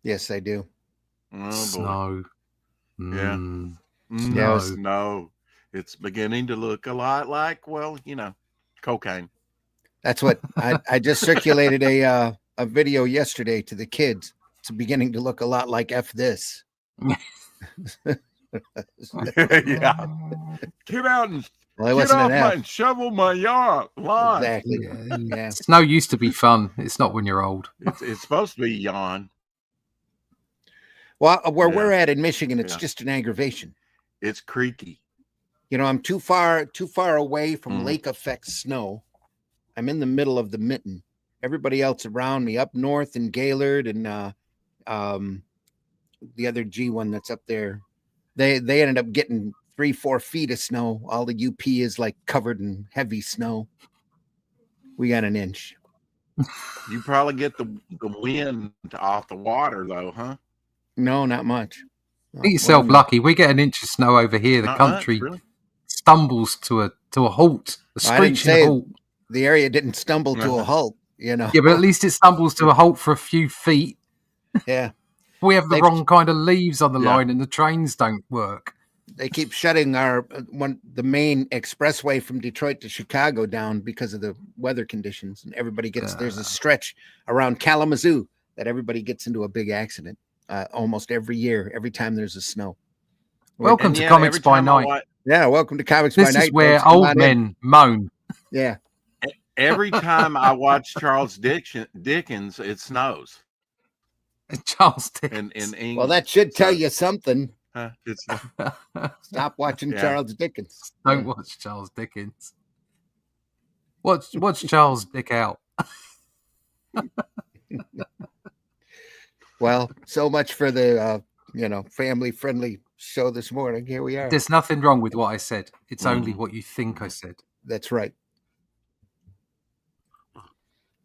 Yes, I do. Oh, boy. Snow. Yeah. Snow. Snow. It's beginning to look a lot like, cocaine. That's what I just circulated a video yesterday to the kids. It's beginning to look a lot like F this. Yeah. Get out and Well, get off and shovel my lawn. Exactly. Yeah. Snow used to be fun. It's not when you're old. It's supposed to be yawn. Well, where we're at in Michigan, it's just an aggravation. It's creaky. I'm too far away from lake effect snow. I'm in the middle of the mitten. Everybody else around me up north in Gaylord and the other G one that's up there, they ended up getting 3-4 feet of snow. All the UP is like covered in heavy snow. We got an inch. You probably get the wind off the water though, huh? No, not much. Get yourself lucky. We get an inch of snow over here. The country stumbles to a halt, a screeching halt. The area didn't stumble to a halt, Yeah, but at least it stumbles to a halt for a few feet. Yeah. We have the wrong kind of leaves on the line and the trains don't work. They keep shutting the main expressway from Detroit to Chicago down because of the weather conditions, and everybody there's a stretch around Kalamazoo that everybody gets into a big accident almost every year, every time there's a snow. Welcome to Comics by Night. Welcome to Comics by Night. This is where old men moan. Yeah. Every time I watch Charles Dickens, it snows. Charles Dickens. In England. Well, that should tell you something. Stop watching Charles Dickens. Don't watch Charles Dickens. Watch Charles Dick out. Well, so much for the family-friendly show this morning. Here we are. There's nothing wrong with what I said. It's only what you think I said. That's right.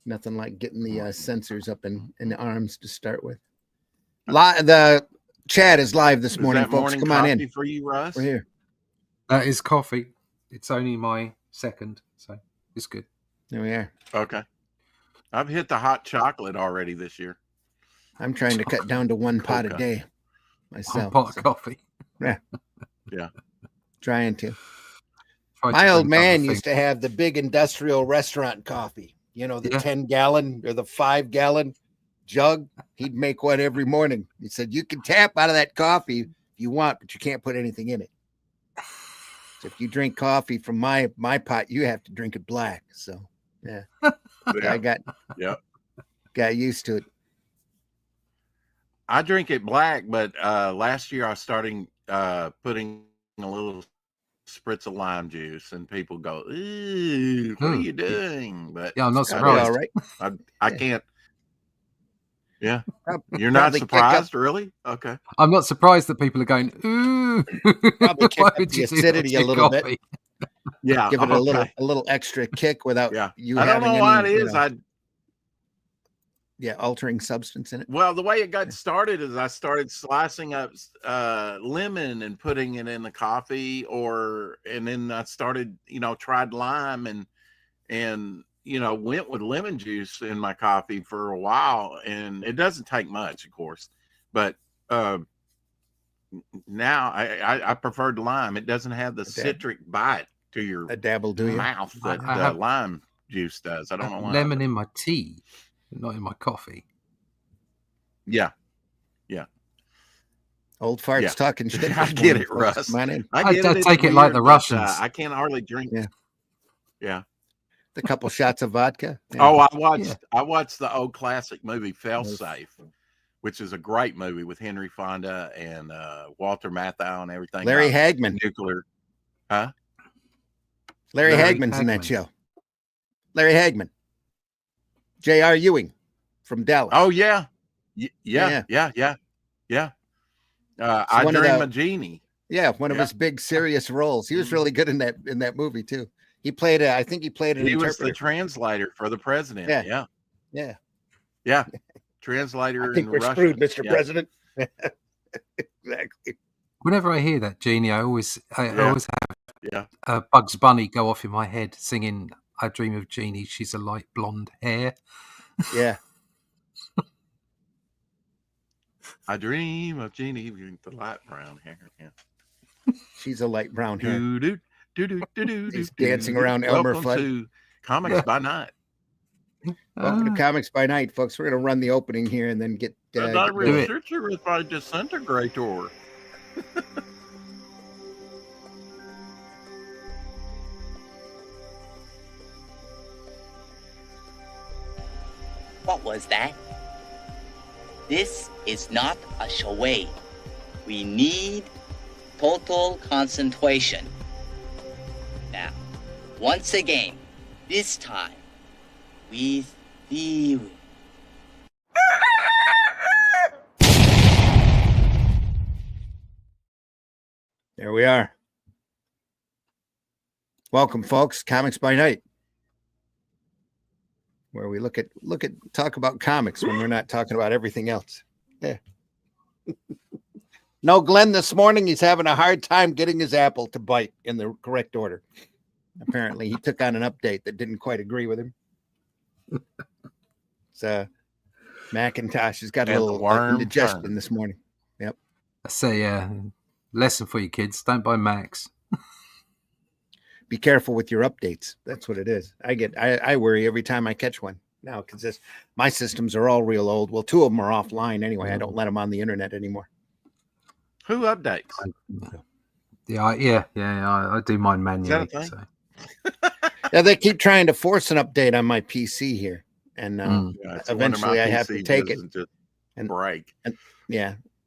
Nothing like getting the sensors up in the arms to start with. The chat is live this morning, folks. Come on in. For you, Russ? We're here. That is coffee. It's only my second, so it's good. There we are. Okay. I've hit the hot chocolate already this year. I'm trying to cut down to one pot a day myself. One pot of coffee. Yeah. Yeah. Trying to. My old man used to have the big industrial restaurant coffee. The 10-gallon or the 5-gallon jug. He'd make one every morning. He said, you can tap out of that coffee if you want, but you can't put anything in it. So if you drink coffee from my pot, you have to drink it black. So, yeah. I got used to it. I drink it black, but last year I started putting a little spritz of lime juice, and people go, "Ooh, what are you doing?" But I'm not surprised. All right. I can't. Yeah, you're not surprised, really? Okay. I'm not surprised that people are going, "Ooh." Probably kick up the acidity a little bit. Yeah, give it a little extra kick without you. I don't know why it is. Altering substance in it. Well, the way it got started is I started slicing up lemon and putting it in the coffee, and then I started, tried lime and went with lemon juice in my coffee for a while, and it doesn't take much, of course, but now I preferred lime. It doesn't have the citric bite to your mouth that the lime juice does. I don't know why. Lemon in my tea. Not in my coffee. Yeah. Old farts talking shit. I get it, Russ. I take it like the Russians. I can't hardly drink. Yeah. The couple shots of vodka. Yeah. Oh, I watched the old classic movie Failsafe, which is a great movie with Henry Fonda and Walter Matthau and everything. Larry Hagman. Nuclear. Huh? Larry Hagman's in that show. Larry Hagman. J.R. Ewing from Dallas. Oh, yeah. Yeah. I Dream of Jeannie. Yeah, one of his big serious roles. He was really good in that movie too. He played an interpreter. He was the translator for the president. Yeah. Translator. I think we're screwed, Mr. President. Exactly. Whenever I hear that, Jeannie, I always have Bugs Bunny go off in my head singing "I Dream of Jeannie. She's a light blonde hair." Yeah. I dream of Jeannie with the light brown hair. Yeah. She's a light brown hair. He's dancing around Elmer Welcome Fudd. to Comics by Night. Welcome to Comics by Night, folks. We're going to run the opening here and then get. I research you with my disintegrator. What was that? This is not a charade. We need total concentration. Now, once again, this time, with theory. There we are. Welcome, folks. Comics by Night, where we talk about comics when we're not talking about everything else. Yeah. No Glenn this morning. He's having a hard time getting his apple to bite in the correct order. Apparently, he took on an update that didn't quite agree with him. So Macintosh has got a little indigestion this morning. Yep. I say, lesson for you kids: don't buy Macs. Be careful with your updates. That's what it is. I worry every time I catch one now because my systems are all real old. Well, 2 of them are offline anyway. I don't let them on the internet anymore. Who updates? I do mine manually. So. Yeah, they keep trying to force an update on my PC here, and eventually I have to take it and break. And,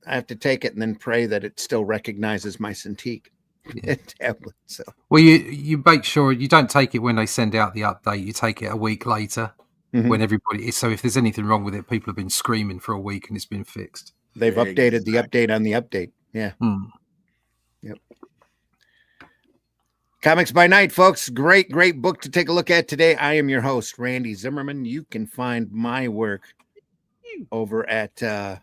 I have to take it and then pray that it still recognizes my Cintiq tablet. So, well, you make sure you don't take it when they send out the update. You take it a week later when everybody is. So if there's anything wrong with it, people have been screaming for a week and it's been fixed. They've updated the update on the update. Yeah. Yep. Comics by Night, folks. Great book to take a look at today. I am your host, Randy Zimmerman. You can find my work over at the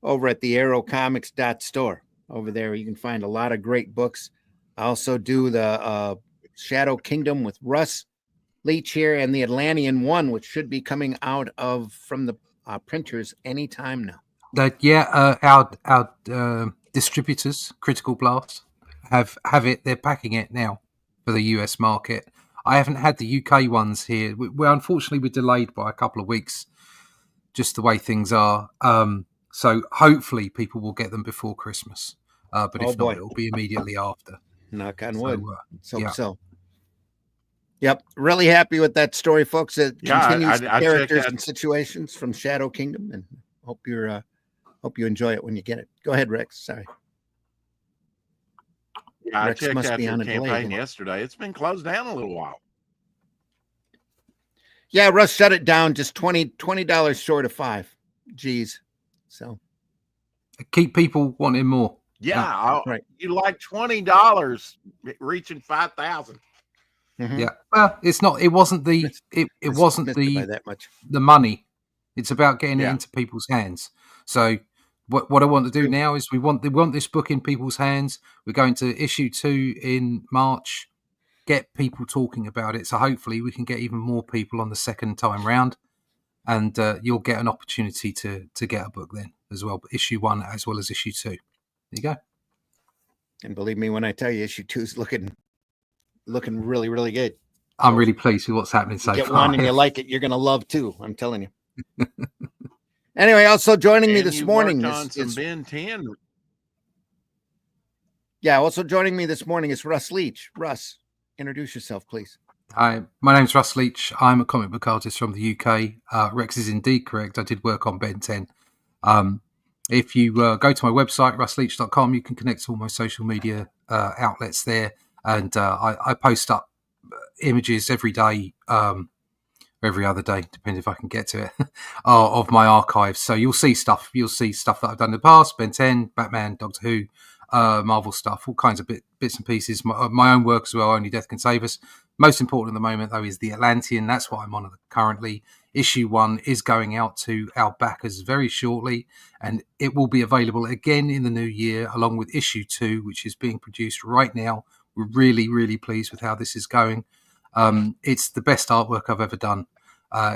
aerocomics.store. Over there, you can find a lot of great books. I also do the Shadow Kingdom with Russ Leach here and the Atlantean one, which should be coming out from the printers anytime now. Our distributors, Critical Blast, have it. They're packing it now for the US market. I haven't had the UK ones here. Unfortunately, we're delayed by a couple of weeks, just the way things are. So hopefully people will get them before Christmas. But if not, it'll be immediately after. Knock on wood. So. Yep. Really happy with that story, folks. It continues characters and situations from Shadow Kingdom, and hope you enjoy it when you get it. Go ahead, Rex. Sorry. Yeah, Rex I checked out your campaign yesterday. It's been closed down a little while. Yeah, Russ shut it down just $20 short of $5. Geez. So keep people wanting more. Yeah, right. You like $20 reaching 5,000. Mm-hmm. Yeah. Well, it's not. It wasn't the. It wasn't the that much. The money. It's about getting it into people's hands. So what I want to do now is we want this book in people's hands. We're going to issue 2 in March. Get people talking about it. So hopefully we can get even more people on the second time round, and you'll get an opportunity to get a book then as well. But issue 1 as well as issue 2. There you go. And believe me when I tell you, issue 2 is looking really, really good. I'm really pleased with what's happening so far. Get one and you like it, you're going to love 2. I'm telling you. Anyway, also joining me this morning is Ben 10. Yeah, also joining me this morning is Russ Leach. Russ, introduce yourself, please. Hi, my name's Russ Leach. I'm a comic book artist from the UK. Rex is indeed correct. I did work on Ben 10. If you go to my website, russleach.com, you can connect to all my social media outlets there. And I post up images every day, every other day, depending if I can get to it, of my archives. So you'll see stuff. You'll see stuff that I've done in the past, Ben 10, Batman, Doctor Who, Marvel stuff, all kinds of bits and pieces. My own work as well, Only Death Can Save Us. Most important at the moment, though, is the Atlantean. That's what I'm on currently. Issue 1 is going out to our backers very shortly, and it will be available again in the new year, along with issue 2, which is being produced right now. We're really, really pleased with how this is going. It's the best artwork I've ever done.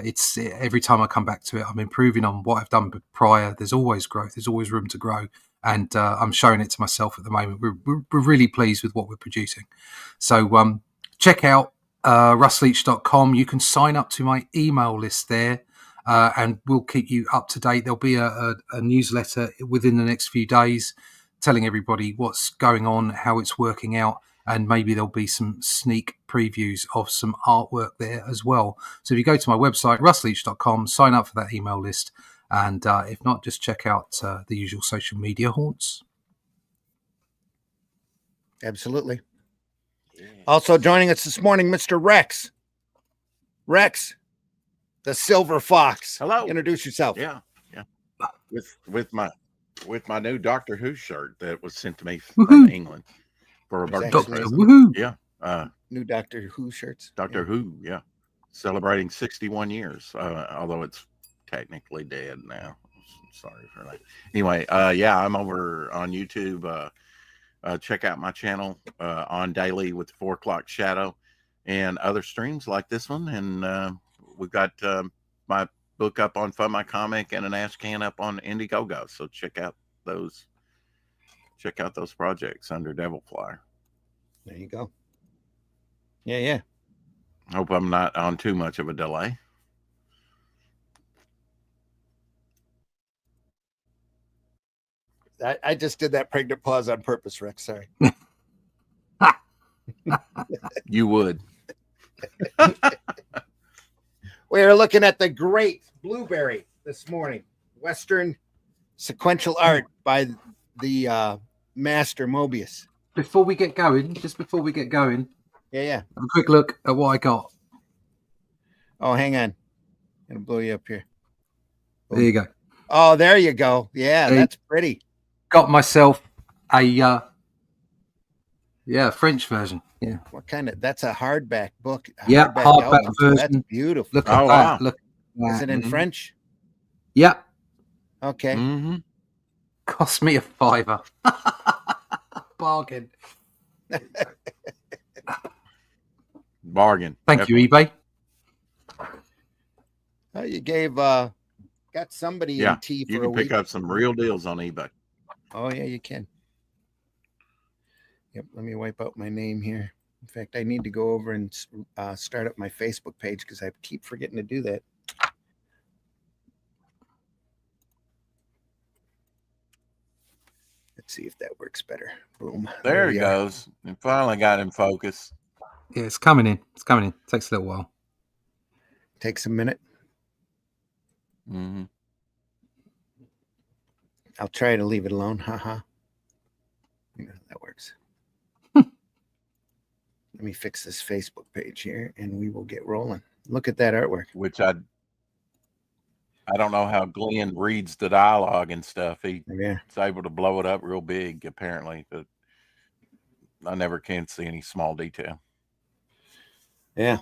It's every time I come back to it, I'm improving on what I've done prior. There's always growth. There's always room to grow. And I'm showing it to myself at the moment. We're really pleased with what we're producing. So check out russleach.com. You can sign up to my email list there, and we'll keep you up to date. There'll be a newsletter within the next few days telling everybody what's going on, how it's working out, and maybe there'll be some sneak previews of some artwork there as well. So if you go to my website, russleach.com, sign up for that email list. And if not, just check out the usual social media haunts. Absolutely. Yeah. Also joining us this morning, Mr. Rex. Rex, the Silver Fox. Hello. Introduce yourself. Yeah. With my new Doctor Who shirt that was sent to me from England for a birthday. Doctor Who. Yeah. New Doctor Who shirts. Doctor Who. Yeah. Celebrating 61 years. Although it's technically dead now. Sorry for that. Anyway, I'm over on YouTube. Check out my channel on daily with 4 o'clock shadow and other streams like this one. And we've got my book up on Fun My Comic and an Ash Can up on Indiegogo. So check out those projects under Devil Flyer. There you go. Yeah. Hope I'm not on too much of a delay. I just did that pregnant pause on purpose, Rex. Sorry. You would. We're looking at the great Blueberry this morning. Western sequential art by the master Moebus. Before we get going, Yeah. have a quick look at what I got. Oh, hang on. I'm going to blow you up here. There you go. Oh, there you go. Yeah, that's pretty. Got myself a French version. Yeah. What kind of? That's a hardback book. Hardback version. That's beautiful. Look at that. Wow. Look at that. Is it in French? Yeah. Okay. Mm-hmm. Cost me a $5. Bargain. Bargain. Thank you, eBay. Oh, you gave got somebody in tea for a week. You can pick up some real deals on eBay. Oh yeah, you can. Yep. Let me wipe out my name here. In fact, I need to go over and start up my Facebook page because I keep forgetting to do that. Let's see if that works better. Boom. There he goes. And finally got in focus. Yeah, it's coming in. Takes a little while. Takes a minute. Mm-hmm. I'll try to leave it alone. Haha. Yeah, that works. Let me fix this Facebook page here and we will get rolling. Look at that artwork. Which I don't know how Glenn reads the dialogue and stuff. He's able to blow it up real big, apparently, but I never can see any small detail. Yeah.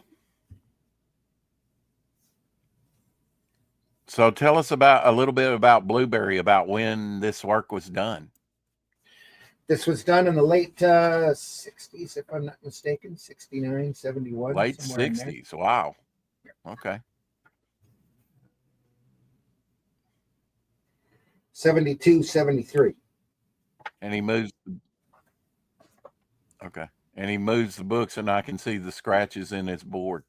So tell us a little bit about Blueberry, about when this work was done. This was done in the late 60s, if I'm not mistaken, 69, 71. Late 60s. Wow. Okay. 72, 73. And he moves. Okay. And he moves the books and I can see the scratches in his board.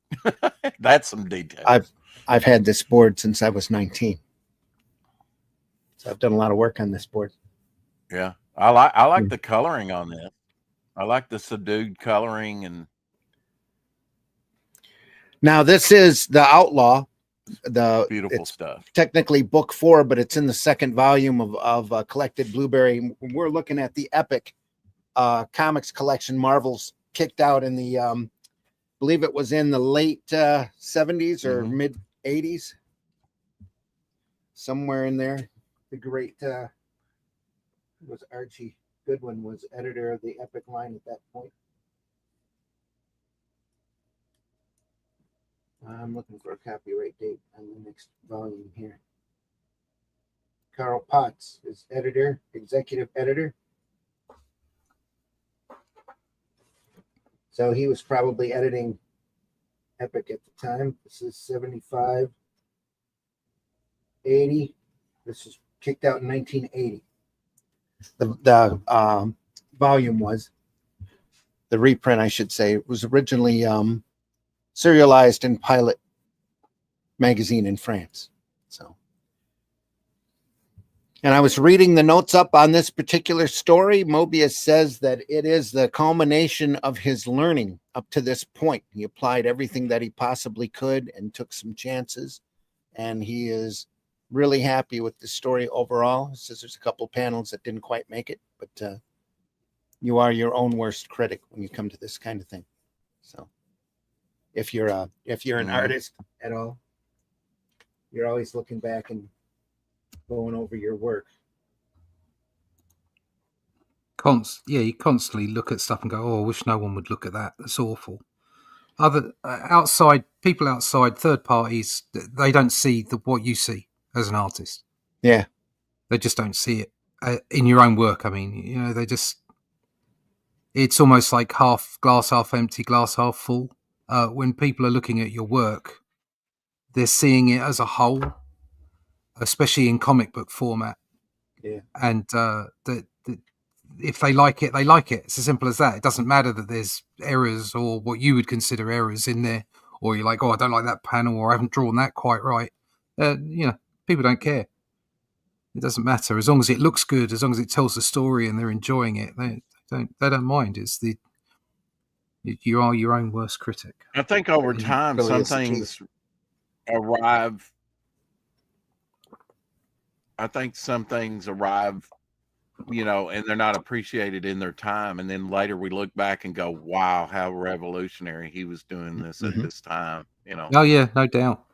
That's some detail. I've had this board since I was 19. So I've done a lot of work on this board. Yeah. I like the coloring on this. I like the subdued coloring. And now this is the Outlaw. Beautiful stuff. Technically book 4, but it's in the second volume of Collected Blueberry. We're looking at the Epic comics collection. Marvel's kicked out in the believe it was in the late 70s or mid 80s, somewhere in there. The great was Archie Goodwin was editor of the Epic line at that point. I'm looking for a copyright date on the next volume here. Carl Potts is editor, executive editor. So he was probably editing epic at the time. This is 75, 80. This was kicked out in 1980. The volume was, the reprint, I should say, was originally serialized in Pilot magazine in France. So, and I was reading the notes up on this particular story. Moebius says that it is the culmination of his learning up to this point. He applied everything that he possibly could and took some chances, and he is really happy with the story overall. He says there's a couple panels that didn't quite make it, but you are your own worst critic when you come to this kind of thing. So if you're an artist at all, you're always looking back and going over your work. You constantly look at stuff and go, "Oh, I wish no one would look at that. That's awful." Other people outside, third parties, they don't see what you see as an artist. Yeah, they just don't see it in your own work. I mean, it's almost like half glass, half empty, glass half full. When people are looking at your work, they're seeing it as a whole, especially in comic book format. Yeah. And if they like it, they like it. It's as simple as that. It doesn't matter that there's errors or what you would consider errors in there, or you're like, "Oh, I don't like that panel," or "I haven't drawn that quite right." People don't care. It doesn't matter as long as it looks good, as long as it tells the story and they're enjoying it. They don't mind. You are your own worst critic. I think over time, really some things arrive. I think some things arrive, and they're not appreciated in their time. And then later we look back and go, "Wow, how revolutionary he was doing this at this time." Oh yeah, no doubt.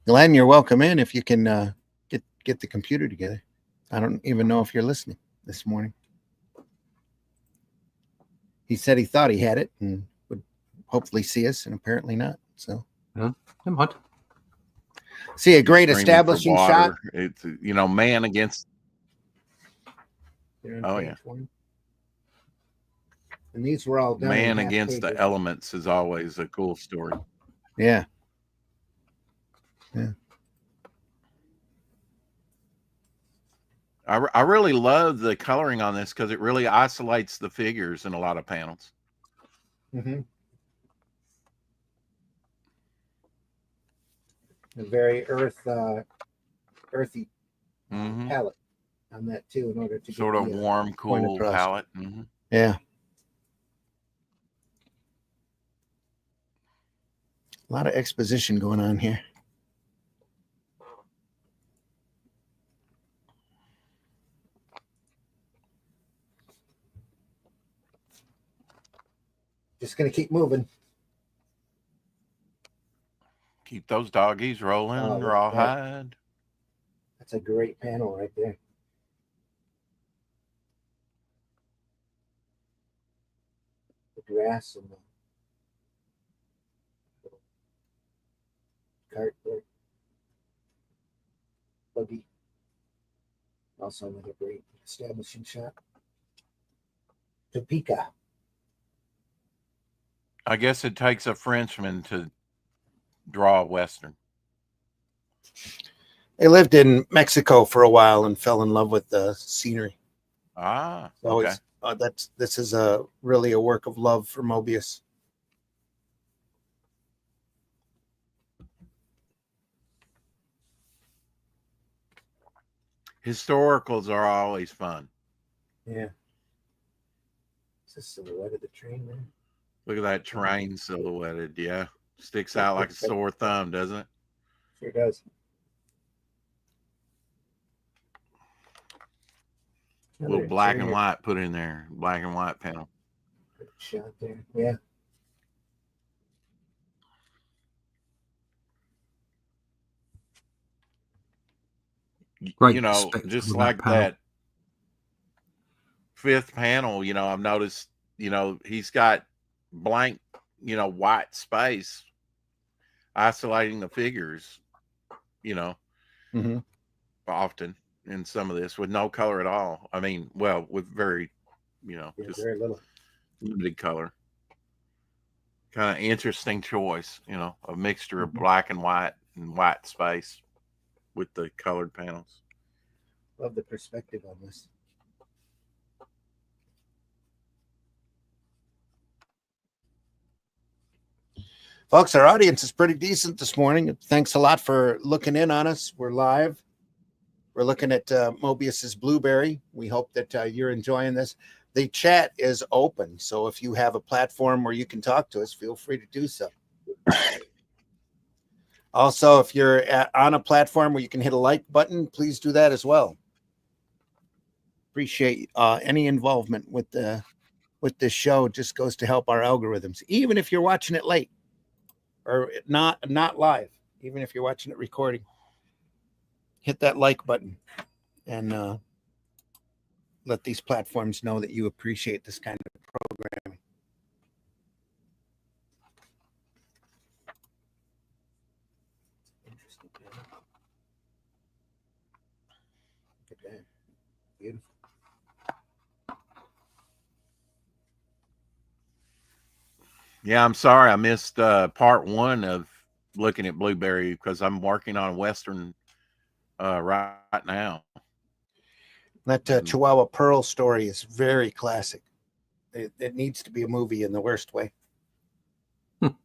Glenn, you're welcome in if you can get the computer together. I don't even know if you're listening this morning. He said he thought he had it and would hopefully see us, and apparently not. So, never mind. See a great establishing shot. It's man against. Oh yeah. And these were all done. Man against the elements is always a cool story. Yeah. Yeah. I really love the coloring on this because it really isolates the figures in a lot of panels. Mm-hmm. A very earthy palette on that too, in order to sort of warm, cool palette. Mm-hmm. Yeah. A lot of exposition going on here. Just going to keep moving. Keep those doggies rolling, rawhide. That's a great panel right there. The grass and the cart there. Buggy. Also another great establishing shot. Topeka. I guess it takes a Frenchman to draw a Western. They lived in Mexico for a while and fell in love with the scenery. Ah, so okay. This is really a work of love for Moebius. Historicals are always fun. Yeah. Is this silhouette of the train there? Look at that train silhouetted. Yeah. Sticks out like a sore thumb, doesn't it? Sure does. A little black and white put in there. Black and white panel. Shot there. Yeah. Great just like that fifth panel, I've noticed, he's got blank, white space isolating the figures, often in some of this with no color at all. I mean, well, with very, just very little. limited color. Kind of interesting choice, a mixture of black and white space with the colored panels. Love the perspective on this. Folks, our audience is pretty decent this morning. Thanks a lot for looking in on us. We're live. We're looking at Moebus's Blueberry. We hope that you're enjoying this. The chat is open, so if you have a platform where you can talk to us, feel free to do so. Also, if you're on a platform where you can hit a like button, please do that as well. Appreciate any involvement with this show. It just goes to help our algorithms, even if you're watching it late or not live. Even if you're watching it recording, hit that like button and let these platforms know that you appreciate this kind of programming. Interesting. Look at that. Beautiful. Yeah, I'm sorry I missed part 1 of looking at Blueberry because I'm working on Western right now. That Chihuahua Pearl story is very classic. It needs to be a movie in the worst way. Look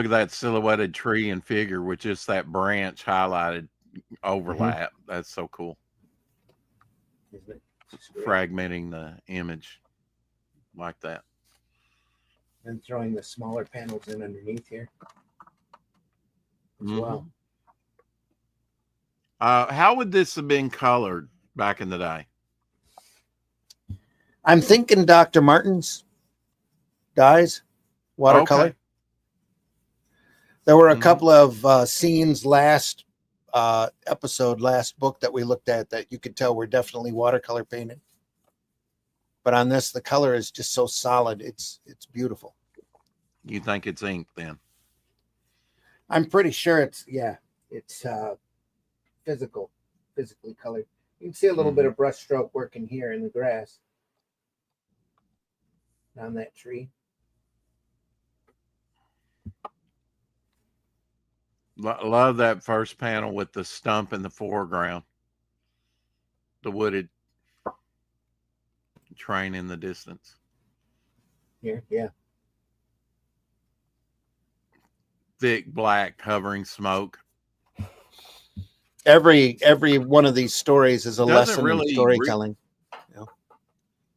at that silhouetted tree and figure with just that branch highlighted overlap. Mm-hmm. That's so cool. Isn't it? Fragmenting the image like that. And throwing the smaller panels in underneath here as well. How would this have been colored back in the day? I'm thinking Dr. Martin's dyes, watercolor. Okay. There were a couple of scenes last episode, last book that we looked at that you could tell were definitely watercolor painted. But on this, the color is just so solid. It's beautiful. You think it's ink then? I'm pretty sure it's physically colored. You can see a little bit of brush stroke working here in the grass on that tree. Love that first panel with the stump in the foreground, the wooded train in the distance. Here, yeah. Thick black hovering smoke. Every one of these stories is a lesson in storytelling.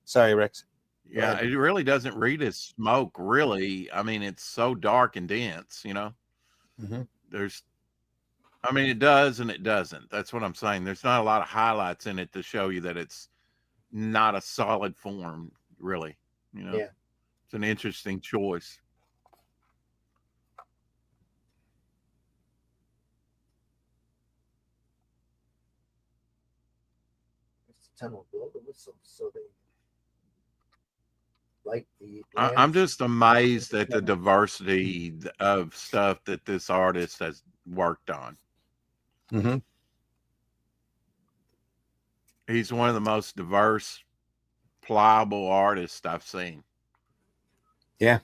Sorry, Rex. Yeah, it really doesn't read as smoke, really. I mean, it's so dark and dense, Mm-hmm. It does and it doesn't. That's what I'm saying. There's not a lot of highlights in it to show you that it's not a solid form, really. Yeah. It's an interesting choice. Tunnel below the whistle, so they like the. I'm just amazed at the diversity of stuff that this artist has worked on. Mm-hmm. He's one of the most diverse, pliable artists I've seen. Yeah,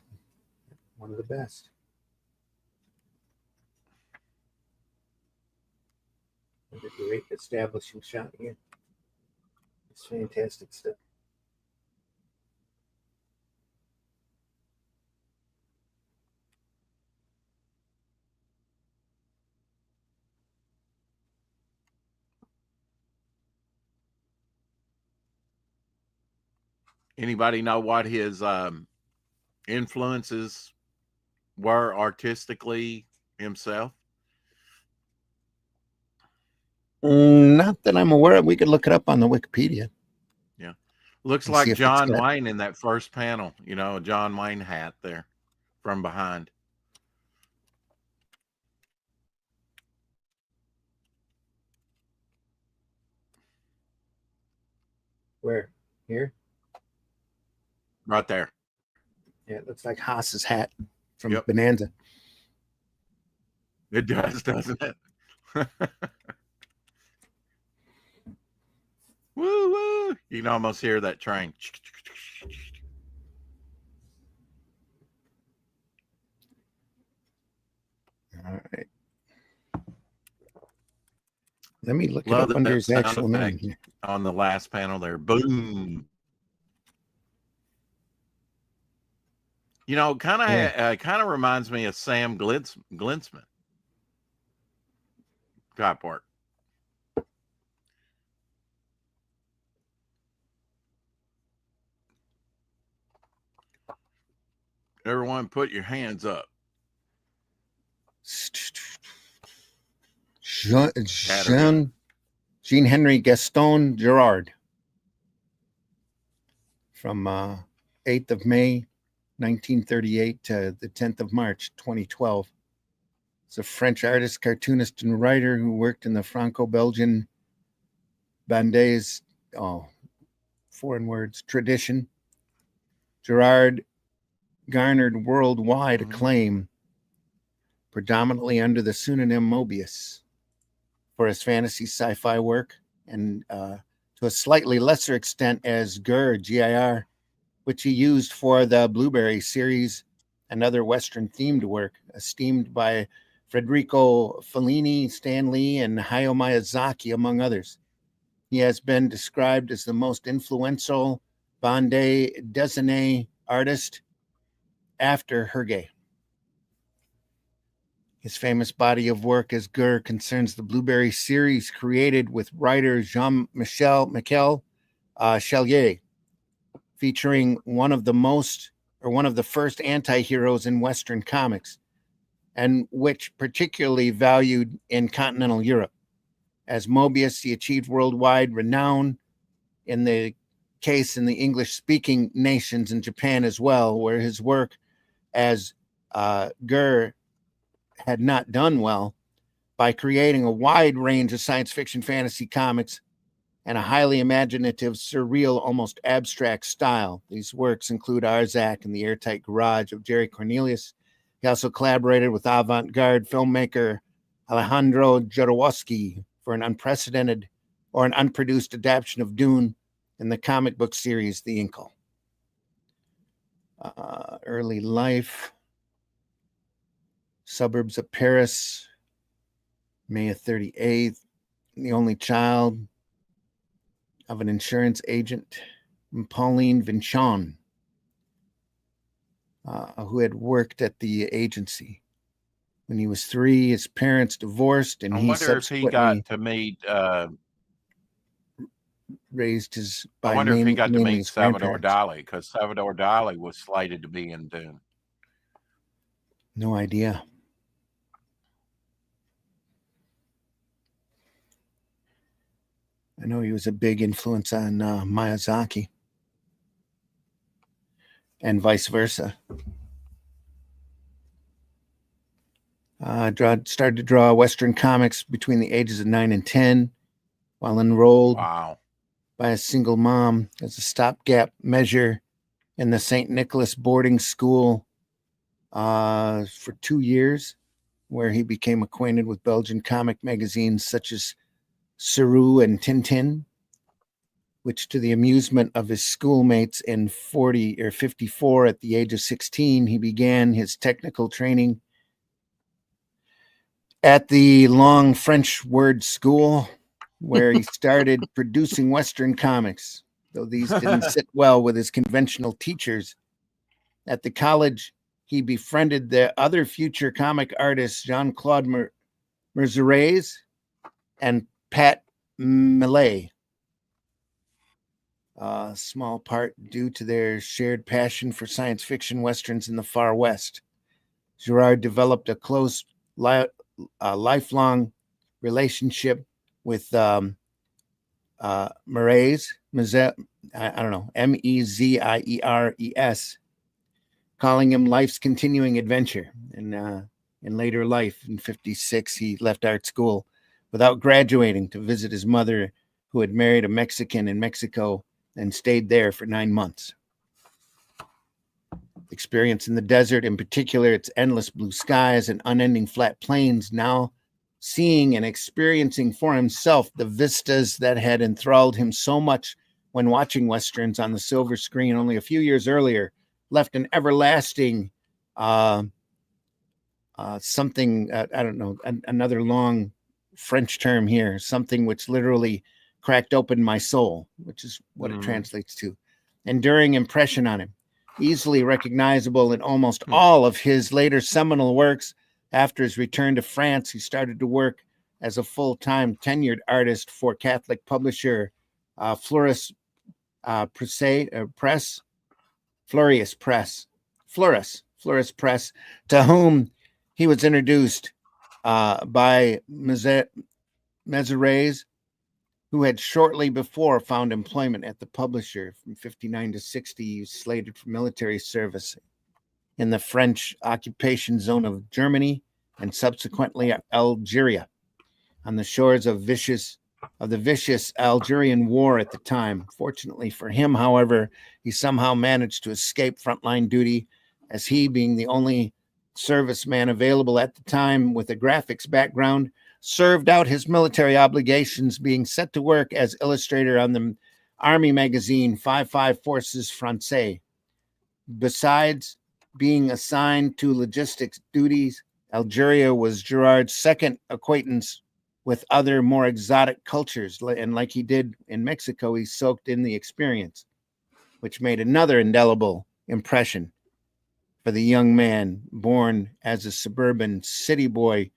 one of the best. And a great establishing shot here. It's fantastic stuff. Anybody know what his influences were artistically himself? Not that I'm aware of. We could look it up on the Wikipedia. Yeah. Looks like John Wayne in that first panel, a John Wayne hat there from behind. Where? Here? Right there. Yeah, it looks like Haas's hat from Bonanza. It does, doesn't it? Woo woo! You can almost hear that train. All right. Let me look Love it up under that his sound actual name effect here. on the last panel there. Boom. You know, kind of reminds me of Sam Glinsman. God part. Everyone, put your hands up. Jean-Henri Gaston Girard from 8th of May, 1938 to the 10th of March, 2012. He's a French artist, cartoonist, and writer who worked in the Franco-Belgian Bandais, foreign words, tradition. Girard garnered worldwide acclaim, predominantly under the pseudonym Moebus, for his fantasy sci-fi work, and to a slightly lesser extent as Girard, G-I-R, which he used for the Blueberry series and other Western-themed work, esteemed by Federico Fellini, Stan Lee, and Hayao Miyazaki, among others. He has been described as the most influential bande dessinée artist after Hergé. His famous body of work as Girard concerns the Blueberry series created with writer Michel Chalier, featuring one of the first anti-heroes in Western comics, and which particularly valued in continental Europe. As Moebus, he achieved worldwide renown in the English-speaking nations in Japan as well, where his work as Girard had not done well, by creating a wide range of science fiction fantasy comics and a highly imaginative, surreal, almost abstract style. These works include Arzak and the Airtight Garage of Jerry Cornelius. He also collaborated with avant-garde filmmaker Alejandro Jodorowsky for an unproduced adaptation of Dune in the comic book series The Inkle. Early life: suburbs of Paris, May 38th, the only child of an insurance agent, Pauline Vinchon, who had worked at the agency. When he was 3, his parents divorced, and he subsequently got to meet raised his I wonder if he got to meet Salvador Dali, because Salvador Dali was slated to be in Dune. No idea. I know he was a big influence on Miyazaki, and vice versa. Started to draw Western comics between the ages of 9 and 10, while enrolled by a single mom as a stopgap measure in the St. Nicholas boarding school for 2 years, where he became acquainted with Belgian comic magazines such as Sarou and Tintin, which, to the amusement of his schoolmates in 54 at the age of 16, he began his technical training at the Long French Word School, where he started producing Western comics, though these didn't sit well with his conventional teachers. At the college, he befriended the other future comic artists Jean-Claude Merzeres and Pat Millet, small part due to their shared passion for science fiction Westerns in the far West. Girard developed a close lifelong relationship with Merzeres, Mezieres, calling him life's continuing adventure. And in later life, in 56, he left art school without graduating to visit his mother, who had married a Mexican in Mexico and stayed there for 9 months. Experience in the desert, in particular its endless blue skies and unending flat plains, now seeing and experiencing for himself the vistas that had enthralled him so much when watching Westerns on the silver screen only a few years earlier, left an everlasting something, I don't know, another long French term here, something which literally cracked open my soul, which is what it translates to. Enduring impression on him, easily recognizable in almost all of his later seminal works. After his return to France, he started to work as a full-time tenured artist for Catholic publisher Florius Press, to whom he was introduced by Mézeres, who had shortly before found employment at the publisher. From 59 to 60, he was slated for military service in the French occupation zone of Germany and subsequently Algeria, on the shores of the vicious Algerian war at the time. Fortunately for him, however, he somehow managed to escape frontline duty, as he, being the only serviceman available at the time with a graphics background, served out his military obligations, being set to work as illustrator on the army magazine 55 Forces Français. Besides being assigned to logistics duties, Algeria was Girard's second acquaintance with other more exotic cultures, and like he did in Mexico, he soaked in the experience, which made another indelible impression for the young man born as a suburban city boy,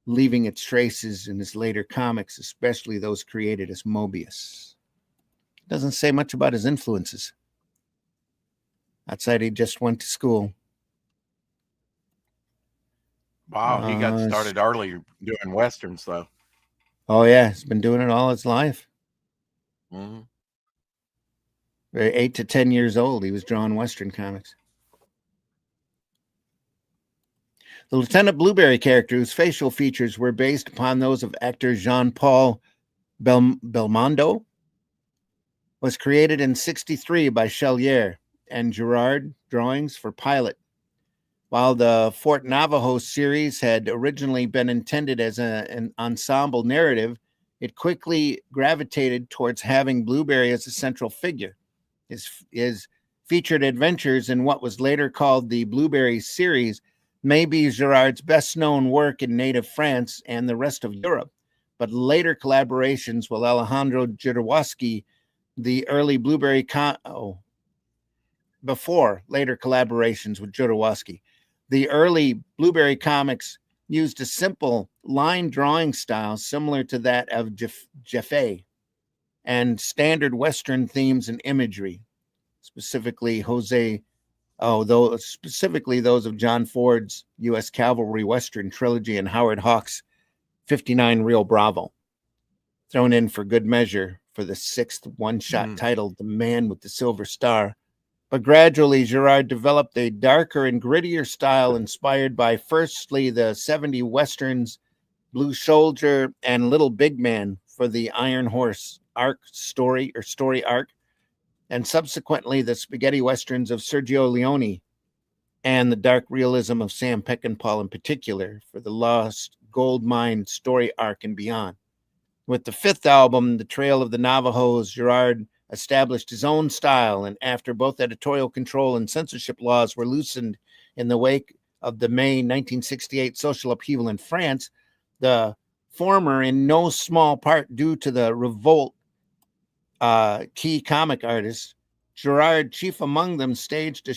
leaving its traces in his later comics, especially those created as Moebus. Doesn't say much about his influences, outside he just went to school. Wow, he got started early doing Westerns, though. Oh, yeah, he's been doing it all his life. 8 to 10 years old, he was drawing Western comics. The Lieutenant Blueberry character, whose facial features were based upon those of actor Jean-Paul Belmondo, was created in 1963 by Chelier and Girard drawings for Pilot. While the Fort Navajo series had originally been intended as an ensemble narrative, it quickly gravitated towards having Blueberry as a central figure. His featured adventures in what was later called the Blueberry series may be Girard's best-known work in native France and the rest of Europe, but later collaborations with Alejandro Jodorowsky, the early Blueberry before later collaborations with Jodorowsky, the early Blueberry comics used a simple line drawing style similar to that of Jaffe and standard Western themes and imagery, specifically those of John Ford's U.S. Cavalry Western trilogy and Howard Hawks' 59 Real Bravo, thrown in for good measure for the sixth one-shot titled The Man with the Silver Star. But gradually, Girard developed a darker and grittier style inspired by firstly the 70 Westerns Blue Soldier and Little Big Man for the Iron Horse story arc, and subsequently the spaghetti westerns of Sergio Leone and the dark realism of Sam Peckinpah in particular for the Lost Gold Mine story arc and beyond. With the fifth album, The Trail of the Navajos, Girard established his own style, and after both editorial control and censorship laws were loosened in the wake of the May 1968 social upheaval in France, the former in no small part due to the revolt key comic artists, Girard, chief among them, staged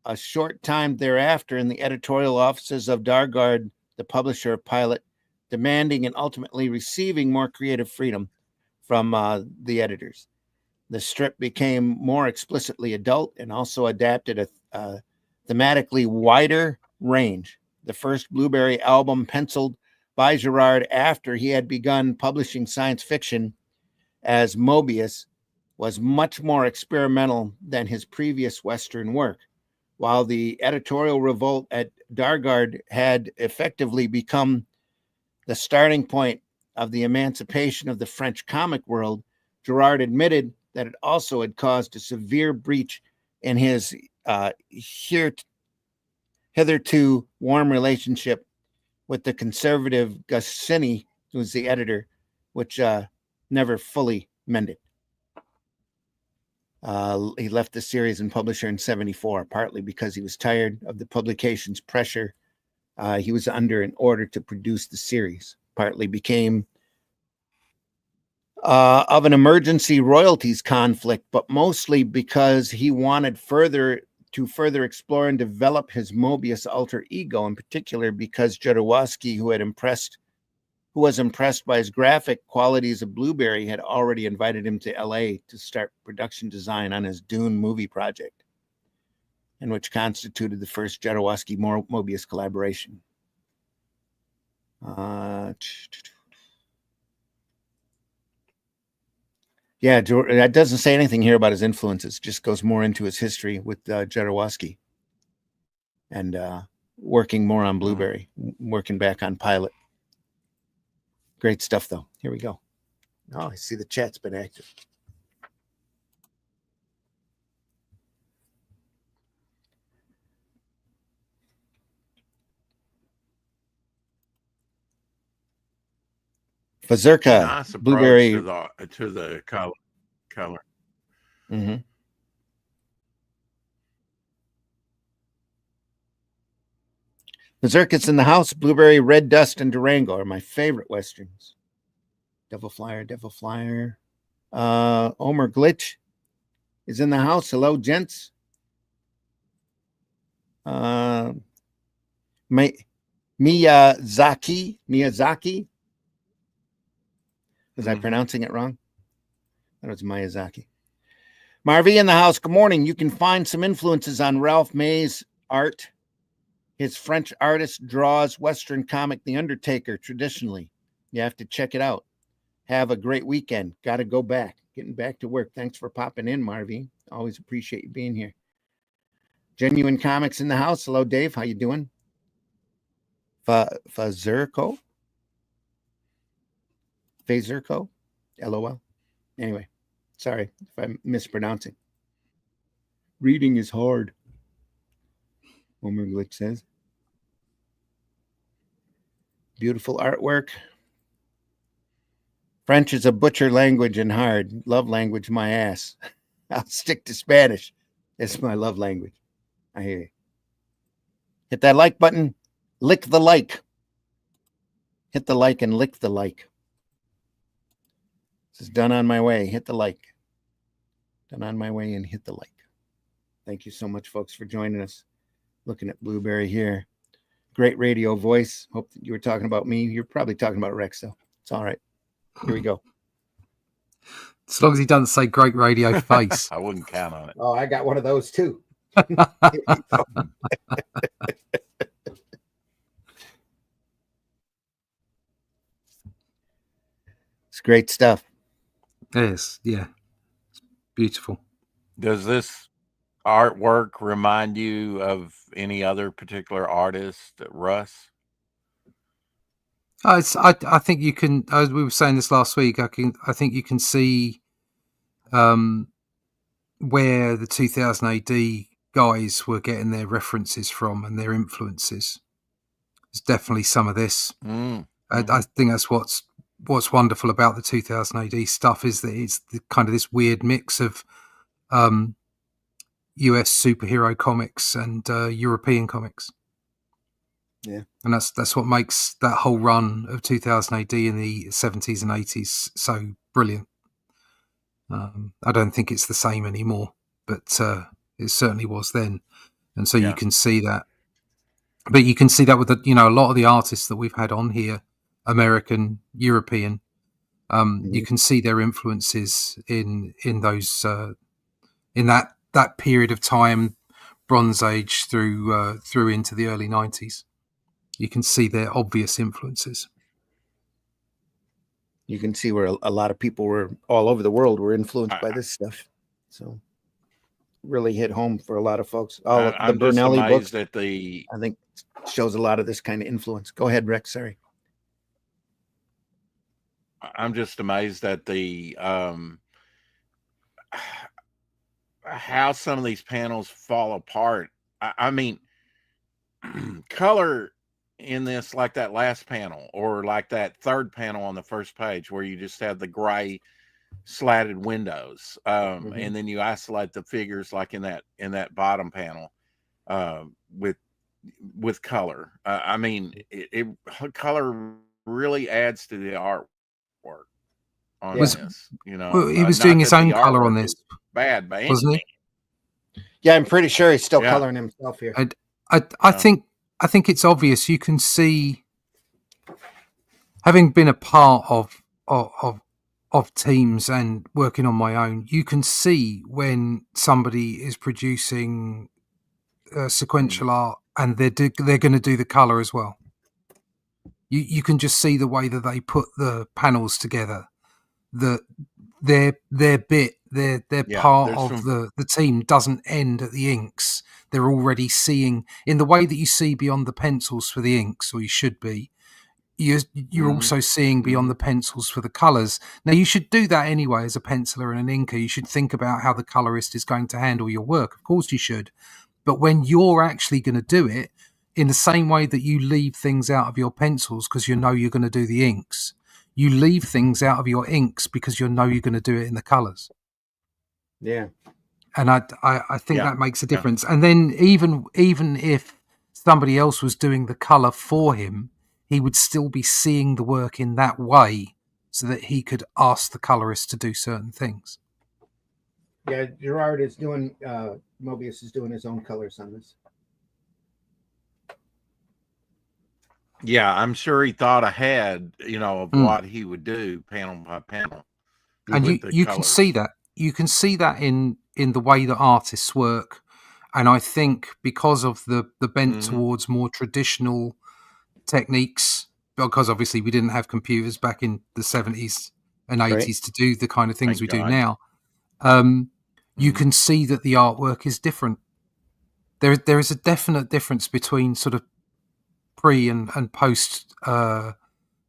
a short time thereafter in the editorial offices of Dargard, the publisher of Pilot, demanding and ultimately receiving more creative freedom from the editors. The strip became more explicitly adult and also adapted a thematically wider range. The first Blueberry album, penciled by Girard after he had begun publishing science fiction as Moebus, was much more experimental than his previous Western work. While the editorial revolt at Dargard had effectively become the starting point of the emancipation of the French comic world, Girard admitted that it also had caused a severe breach in his hitherto warm relationship with the conservative Goscinny, who was the editor, which never fully mended. He left the series and publisher in 1974, partly because he was tired of the publication's pressure he was under in order to produce the series, partly became of an emergency royalties conflict, but mostly because he wanted to further explore and develop his Moebius alter ego, in particular because Jodorowsky, who was impressed by his graphic qualities of Blueberry, had already invited him to LA to start production design on his Dune movie project, and which constituted the first Jodorowsky-Moebius collaboration. Yeah, that doesn't say anything here about his influences. Just goes more into his history with Jodorowsky and working more on Blueberry, working back on Pilot. Great stuff, though. Here we go. Oh, I see the chat's been active. Fazurka, nice Blueberry to the color. Mm-hmm. Fazurka's in the house. Blueberry, Red Dust, and Durango are my favorite westerns. Devil Flyer. Omer Glitch is in the house. Hello, gents. Miyazaki. Was I pronouncing it wrong? That was Miyazaki. Marvy in the house. Good morning. You can find some influences on Ralph May's art. His French artist draws Western comic The Undertaker traditionally. You have to check it out. Have a great weekend. Got to go back. Getting back to work. Thanks for popping in, Marvy. Always appreciate you being here. Genuine Comics in the house. Hello, Dave. How you doing? Fazurko? LOL. Anyway, sorry if I'm mispronouncing. Reading is hard, Homer Glitch says. Beautiful artwork. French is a butcher language and hard. Love language, my ass. I'll stick to Spanish. It's my love language. I hear you. Hit that like button. Lick the like. Hit the like and lick the like. This is done on my way. Hit the like. Done on my way and hit the like. Thank you so much, folks, for joining us. Looking at Blueberry here. Great radio voice. Hope that you were talking about me. You're probably talking about Rex, though. It's all right. Here we go. As long as he doesn't say great radio face. I wouldn't count on it. Oh, I got one of those, too. It's great stuff. Yes, yeah. It's beautiful. Does this artwork remind you of any other particular artist, Russ? I think you can, as we were saying this last week, I think you can see where the 2000 AD guys were getting their references from and their influences. There's definitely some of this. I think that's what's wonderful about the 2000 AD stuff is that it's kind of this weird mix of US superhero comics and European comics. Yeah, and that's what makes that whole run of 2000 AD in the 70s and 80s so brilliant. I don't think it's the same anymore, but it certainly was then, and so you can see that. But you can see that with a lot of the artists that we've had on here, American, European. You can see their influences in those in that period of time, Bronze Age through into the early 90s. You can see their obvious influences. You can see where a lot of people were all over the world were influenced by this stuff. So really hit home for a lot of folks. All the Bernelli books, that I think, shows a lot of this kind of influence. Go ahead, Rex. Sorry. I'm just amazed at the how some of these panels fall apart. I mean, color in this like that last panel, or like that third panel on the first page where you just have the gray slatted windows, and then you isolate the figures like in that bottom panel, with color. I mean, color really adds to the artwork on this. You know, Well, he was not doing his that own the color on artwork this, is bad by any wasn't he? means. Yeah, I'm pretty sure he's still Yeah. coloring himself here. I think it's obvious. You can see, having been a part of teams and working on my own, you can see when somebody is producing sequential art and they're going to do the color as well. You can just see the way that they put the panels together. Their part of the team doesn't end at the inks. They're already seeing in the way that you see beyond the pencils for the inks, or you should be. You're also seeing beyond the pencils for the colours. Now, you should do that anyway as a penciler and an inker. You should think about how the colorist is going to handle your work. Of course you should. But when you're actually going to do it, in the same way that you leave things out of your pencils because you know you're going to do the inks, you leave things out of your inks because you know you're going to do it in the colours. Yeah. And I think that makes a difference. And then even if somebody else was doing the colour for him, he would still be seeing the work in that way so that he could ask the colorist to do certain things. Yeah, Girard is doing, Moebus is doing his own colors on this. Yeah, I'm sure he thought ahead, of what he would do panel by panel. And you can see that. You can see that in the way that artists work. And I think because of the bent towards more traditional techniques, because obviously we didn't have computers back in the 70s and 80s to do the kind of things we do now, you can see that the artwork is different. There is a definite difference between sort of pre and post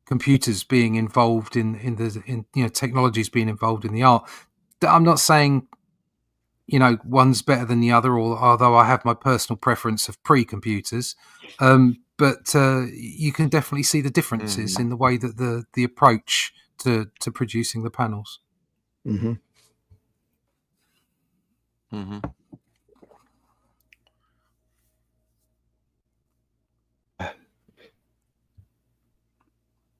computers being involved in technologies being involved in the art. I'm not saying one's better than the other, although I have my personal preference of pre-computers. But you can definitely see the differences in the way that the approach to producing the panels. Mm-hmm. Mm-hmm.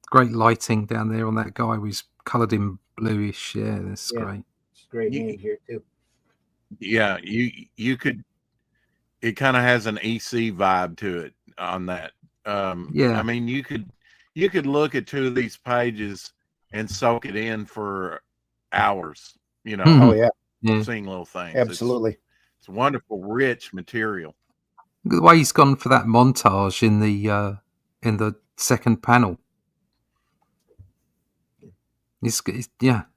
Great lighting down there on that guy. He's coloured in bluish. Yeah, that's great. It's great name here too. Yeah, you could. It kind of has an EC vibe to it on that. I mean, you could look at two of these pages and soak it in for hours. Oh yeah, seeing little things. Absolutely, it's wonderful, rich material. The way he's gone for that montage in the second panel. It's just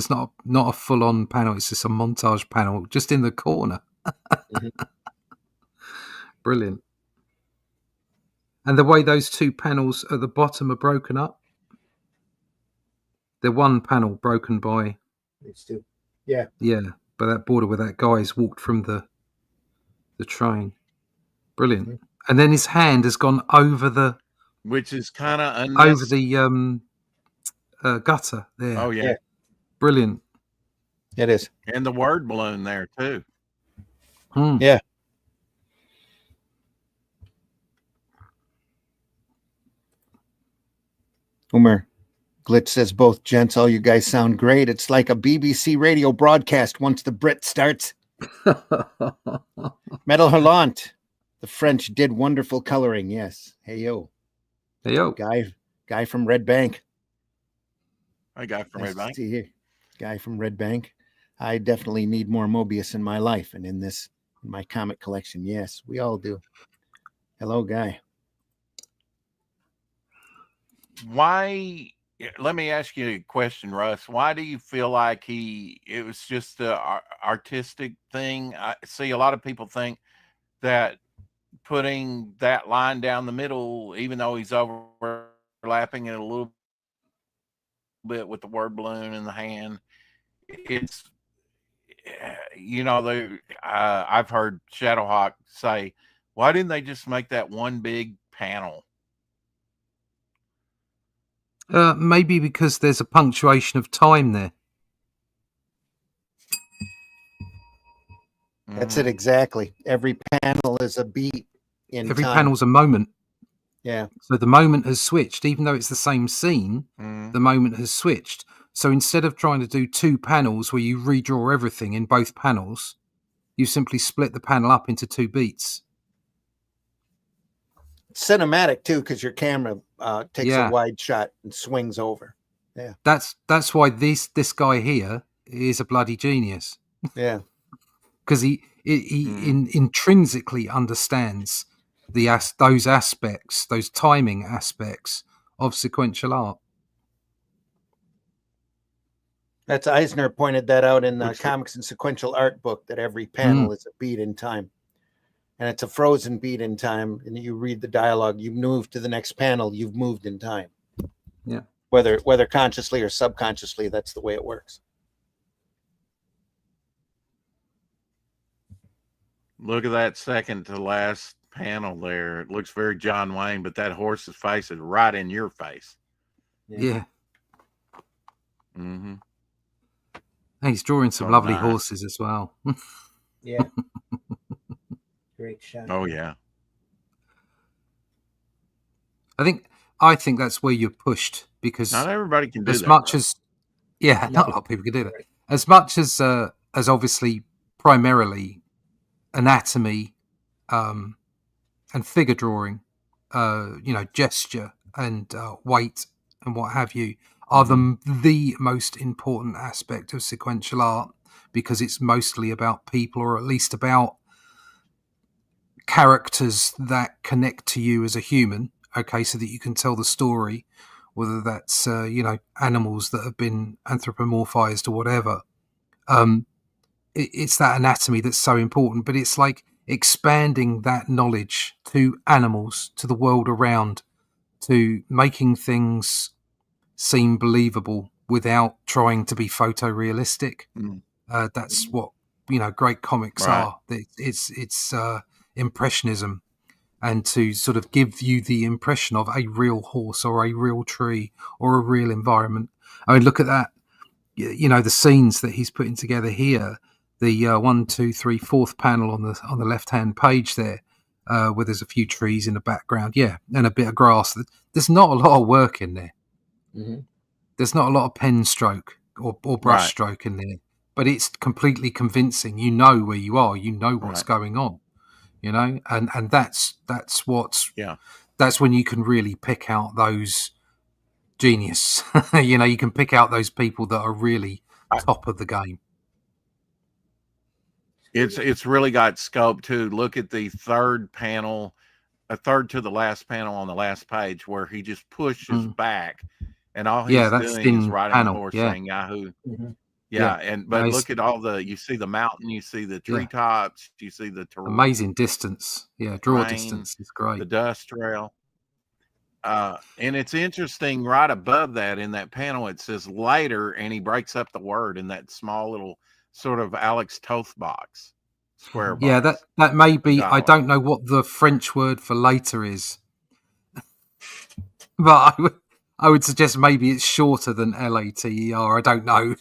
not a full on panel. It's just a montage panel just in the corner. Brilliant. And the way those two panels at the bottom are broken up. They're one panel broken by these two. Yeah. Yeah, by that border where that guy's walked from the train. Brilliant. And then his hand has gone over which is kind of over the gutter there. Oh yeah. Brilliant. It is. And the word balloon there too. Yeah. Homer Glitch says, both gents, all you guys sound great. It's like a BBC radio broadcast once the Brit starts. Metal Hurlant. The French did wonderful coloring. Yes. Hey yo. Hey yo. Guy from Red Bank. I got from Red Bank. See here. Guy from Red Bank. I definitely need more Moebus in my life and in my comic collection. Yes, we all do. Hello, Guy. Why? Let me ask you a question, Russ. Why do you feel like it was just an artistic thing? I see a lot of people think that putting that line down the middle, even though he's overlapping it a little bit with the word balloon in the hand, it's, I've heard Shadowhawk say, why didn't they just make that one big panel? Maybe because there's a punctuation of time there. That's it exactly. Every panel is a beat in Every time. panel's a moment. Yeah. So the moment has switched, even though it's the same scene. The moment has switched. So instead of trying to do 2 panels where you redraw everything in both panels, you simply split the panel up into 2 beats. Cinematic too, because your camera takes Yeah. a wide shot and swings over. Yeah. That's why this guy here is a bloody genius. Yeah. Because he intrinsically understands those aspects, those timing aspects of sequential art. That's Eisner pointed that out in the Comics and Sequential Art book, that every panel is a beat in time. And it's a frozen beat in time. And you read the dialogue, you move to the next panel, you've moved in time. Yeah. Whether consciously or subconsciously, that's the way it works. Look at that second to last panel there. It looks very John Wayne, but that horse's face is right in your face. Yeah. Mm-hmm. He's drawing some lovely horses as well. Yeah. Great shot. Oh, yeah. I think that's where you're pushed, because not everybody can do as that. Much as not a lot of people can do that. As much as obviously primarily anatomy and figure drawing, gesture and weight and what have you are the most important aspect of sequential art, because it's mostly about people, or at least about characters that connect to you as a human, okay, so that you can tell the story, whether that's animals that have been anthropomorphized or whatever. It's that anatomy that's so important, but it's like expanding that knowledge to animals, to the world around, to making things seem believable without trying to be photorealistic. That's what great comics are. It's impressionism, and to sort of give you the impression of a real horse or a real tree or a real environment. I mean, look at that. The scenes that he's putting together here. The 1, 2, 3, 4th panel on the left hand page there, where there's a few trees in the background, and a bit of grass. There's not a lot of work in there. There's not a lot of pen stroke or brush stroke in there, but it's completely convincing. You know where you are. You know what's going on. And that's that's when you can really pick out those genius. You can pick out those people that are really top of the game. It's really got scope too. Look at the third panel, a third to the last panel on the last page, where he just pushes back, and all he's doing is riding a horse saying Yahoo. But look at you see the mountain, you see the treetops, you see the amazing distance. Draw distance is great. The dust trail. And it's interesting, right above that in that panel, it says later, and he breaks up the word in that small little sort of Alex Toth box, square box. That may be. I don't know what the French word for later is, but I would suggest maybe it's shorter than LATER. I don't know.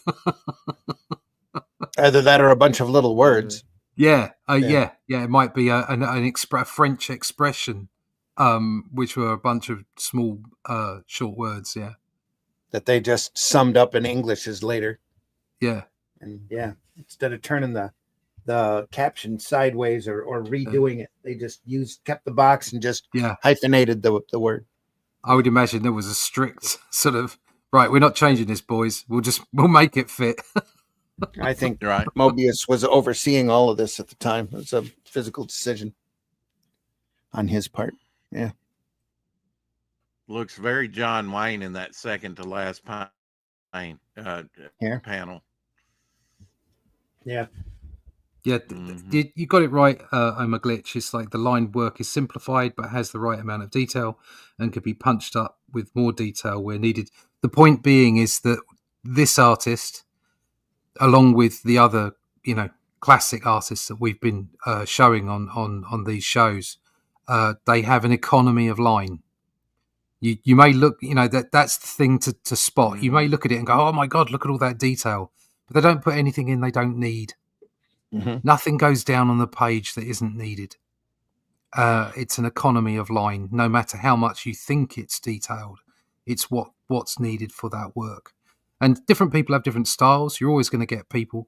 Either that or a bunch of little words. It might be a French expression, which were a bunch of small short words. That they just summed up in English as later. And instead of turning the caption sideways or redoing it, they just kept the box and just hyphenated the word. I would imagine there was a strict sort of, right, we're not changing this, boys. We'll make it fit. I think Moebus was overseeing all of this at the time. It was a physical decision on his part. Yeah. Looks very John Wayne in that second to last panel. Yeah. You got it right, Omar Glitch. It's like the line work is simplified but has the right amount of detail and could be punched up with more detail where needed. The point being is that this artist, along with the other, classic artists that we've been showing on these shows, they have an economy of line. You may look, that's the thing to spot. Mm-hmm. You may look at it and go, oh my God, look at all that detail. But they don't put anything in they don't need. Mm-hmm. Nothing goes down on the page that isn't needed. It's an economy of line. No matter how much you think it's detailed, it's what's needed for that work. And different people have different styles. You're always going to get people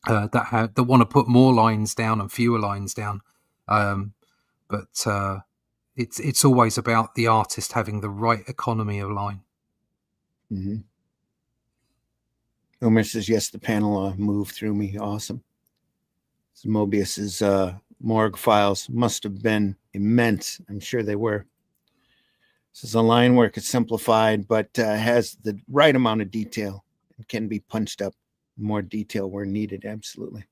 that want to put more lines down and fewer lines down. But it's always about the artist having the right economy of line. Mm-hmm. Omer says, yes, the panel moved through me. Awesome. So Moebus's morgue files must have been immense. I'm sure they were. Says the line work is simplified, but has the right amount of detail and can be punched up more detail where needed. Absolutely.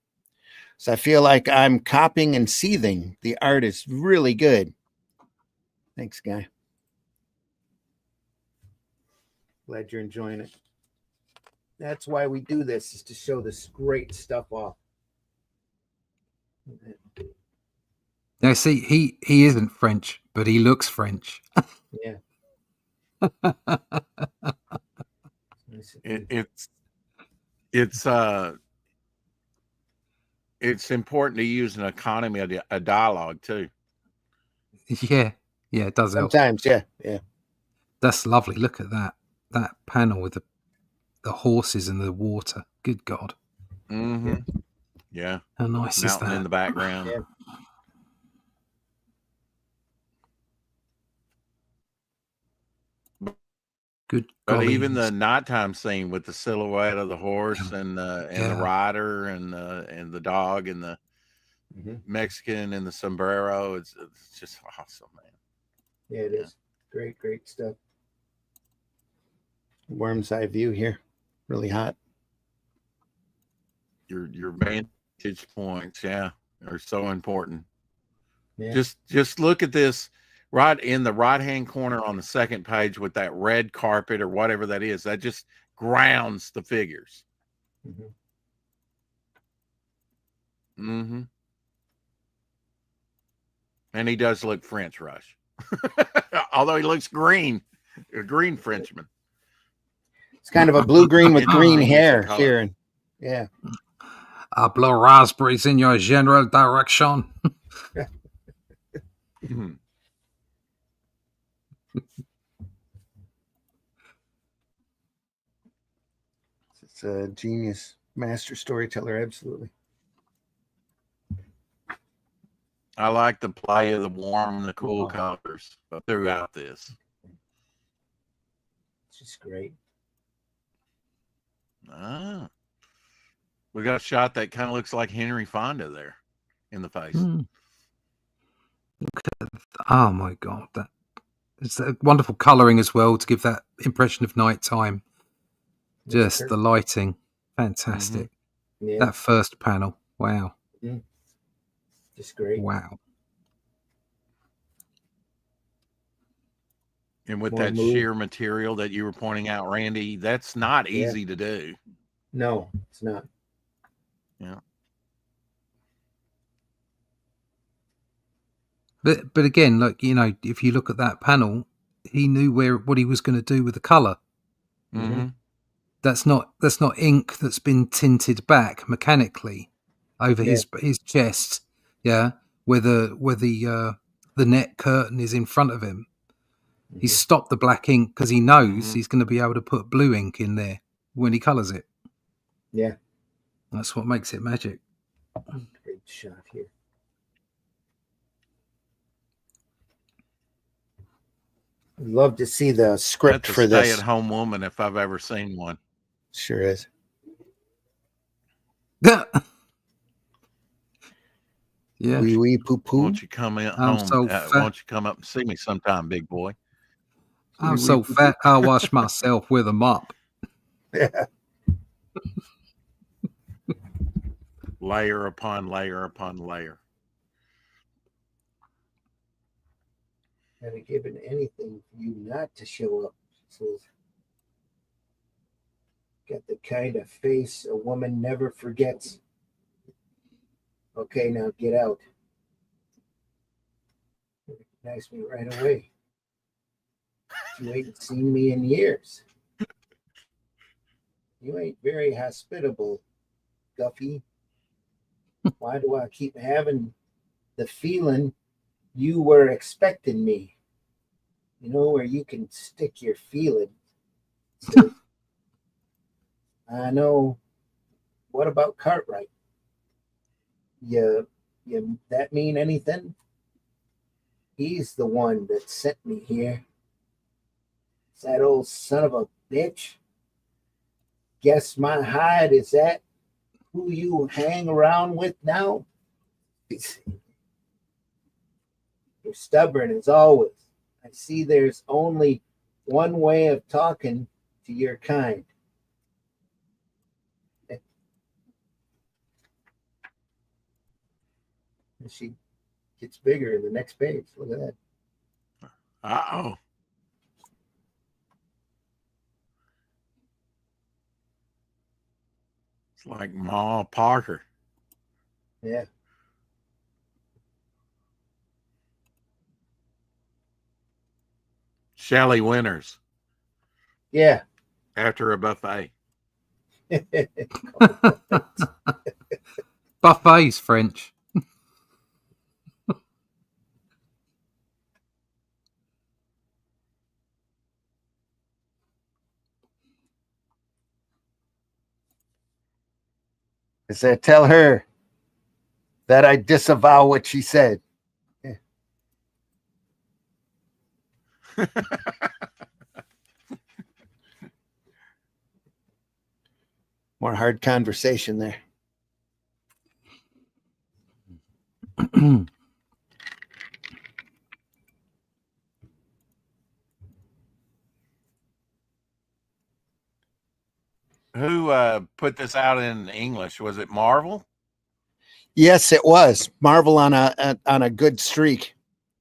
So I feel like I'm copying and seething. The art is really good. Thanks, Guy. Glad you're enjoying it. That's why we do this, is to show this great stuff off. Now, see, he isn't French, but he looks French. Yeah. It's important to use an economy of a dialogue too. Yeah, it does sometimes help. Yeah. That's lovely. Look at that panel with the horses and the water. Good God. Mm-hmm. Yeah. How nice is that? In the background. Yeah. Good. But even the nighttime scene with the silhouette of the horse and the rider and the dog and the Mexican and the sombrero, it's just awesome, man. Yeah, it is. Great stuff. Worm's eye view here. Really hot. Your vantage points, are so important. Yeah. Just look at this right in the right-hand corner on the second page with that red carpet or whatever that is. That just grounds the figures. And he does look French, Rush. Although he looks green. A green Frenchman. It's kind of a blue-green with green hair here. Yeah. I blow raspberries in your general direction. It's a genius master storyteller, absolutely. I like the play of the warm and the cool colors throughout this. It's just great. We got a shot that kind of looks like Henry Fonda there in the face. Oh my God, it's a wonderful colouring as well to give that impression of nighttime. Just the lighting, fantastic. Yeah. That first panel, wow. Just great. Wow. And with that sheer material that you were pointing out, Randy, that's not easy to do. No, it's not. Yeah. But again, like, if you look at that panel, he knew what he was going to do with the colour. That's not ink that's been tinted back mechanically over his chest. Yeah, where the net curtain is in front of him. He's stopped the black ink because he knows he's going to be able to put blue ink in there when he colours it. Yeah, that's what makes it magic. Great shot here. I'd love to see the script for this. Stay-at-home woman, if I've ever seen one. Sure is. Yeah. Wee poo poo. Won't you come in home? Won't you come up and see me sometime, big boy? I'm so fat, I'll wash myself with a mop. Yeah. Layer upon layer upon layer. Haven't given anything for you not to show up. So, got the kind of face a woman never forgets. Okay, now get out. recognized me right away. You ain't seen me in years. You ain't very hospitable, Guffy. Why do I keep having the feeling you were expecting me? You know where you can stick your feelings. So, I know. What about Cartwright? You that mean anything? He's the one that sent me here. It's that old son of a bitch. Guess my hide is that who you hang around with now? You're stubborn as always. I see there's only one way of talking to your kind. And she gets bigger in the next page. Look at that. Uh-oh. It's like Ma Parker. Yeah. Shelley Winters. Yeah. After a buffet. Buffet's French. I said, tell her that I disavow what she said. Yeah. More hard conversation there. Who put this out in English? Was it Marvel? Yes, it was Marvel on a good streak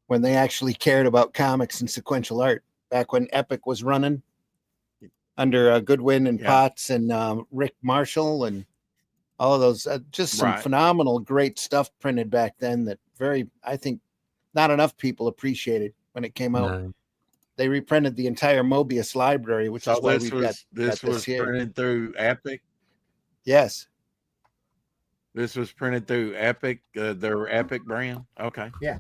when they actually cared about comics and sequential art. Back when Epic was running under Goodwin and Potts and Rick Marshall and all of those, just some phenomenal, great stuff printed back then that I think not enough people appreciated when it came out. No. They reprinted the entire Moebus library, which is why this was printed through Epic. Yes. This was printed through Epic, their Epic brand. Okay. Yeah.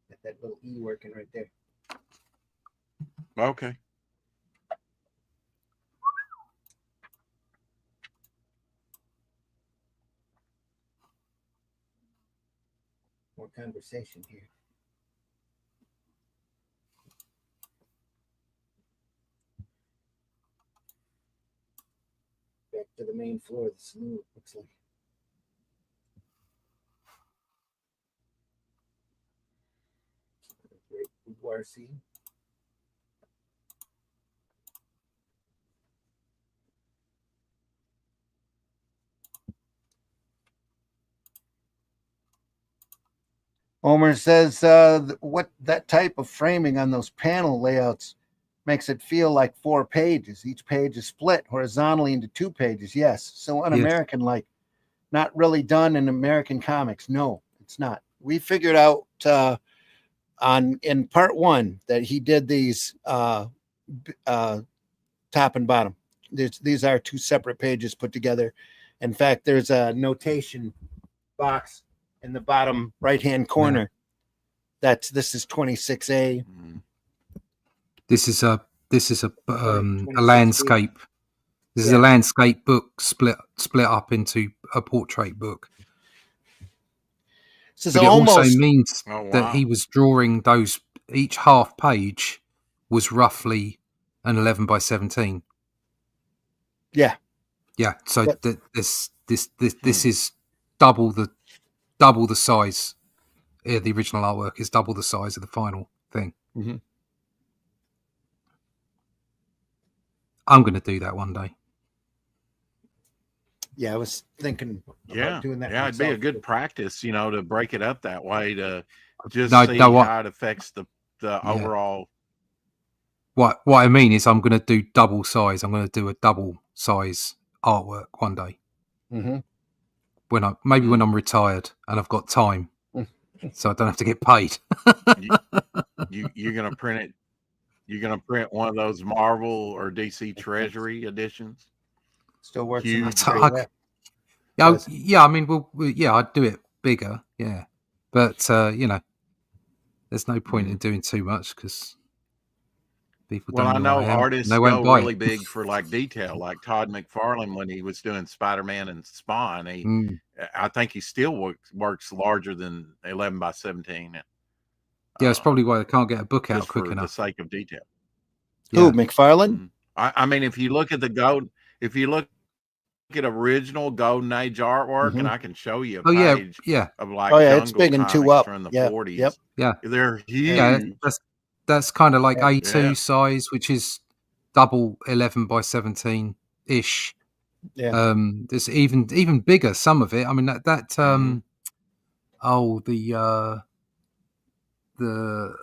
Got that little E working right there. Okay. More conversation here. Back to the main floor of the saloon, it looks like. Great boudoir scene. Homer says what that type of framing on those panel layouts makes it feel like 4 pages. Each page is split horizontally into 2 pages. Yes. So un-American like, not really done in American comics. No, it's not. We figured out in part 1 that he did these top and bottom. These are 2 separate pages put together. In fact, there's a notation box in the bottom right-hand corner. Yeah. This is 26A. This is a landscape. This is a landscape book split up into a portrait book. But it also means that he was drawing those. Each half page was roughly an 11 by 17. Yeah. Yeah. So this is double the size. The original artwork is double the size of the final thing. Mm-hmm. I'm going to do that one day. Yeah, I was thinking about doing that. Yeah, it'd be a good practice, to break it up that way to just see how it affects the overall. What I mean is I'm going to do double size. I'm going to do a double size artwork one day. Mm-hmm. When I'm retired and I've got time so I don't have to get paid. You're gonna print it. You're gonna print one of those Marvel or DC Treasury editions. Still works. Huge. Yeah, I mean, yeah, I'd do it bigger, yeah, but you know, there's no point in doing too much because people don't know who I am. Artists They won't go buy really it. big for like detail, like Todd McFarlane when he was doing Spider-Man and Spawn. I think he still works larger than 11 by 17. Yeah, it's probably why they can't get a book out quick for enough. the sake of detail. Who, McFarlane? I mean, if you look at original Golden Age artwork, and I can show you a page of like it's big and 2 up from the 40s. Yep. Yeah, they're huge. Yeah, that's kind of like A2 size, which is double 11 by 17 ish. Yeah. There's even bigger. Some of it. I mean the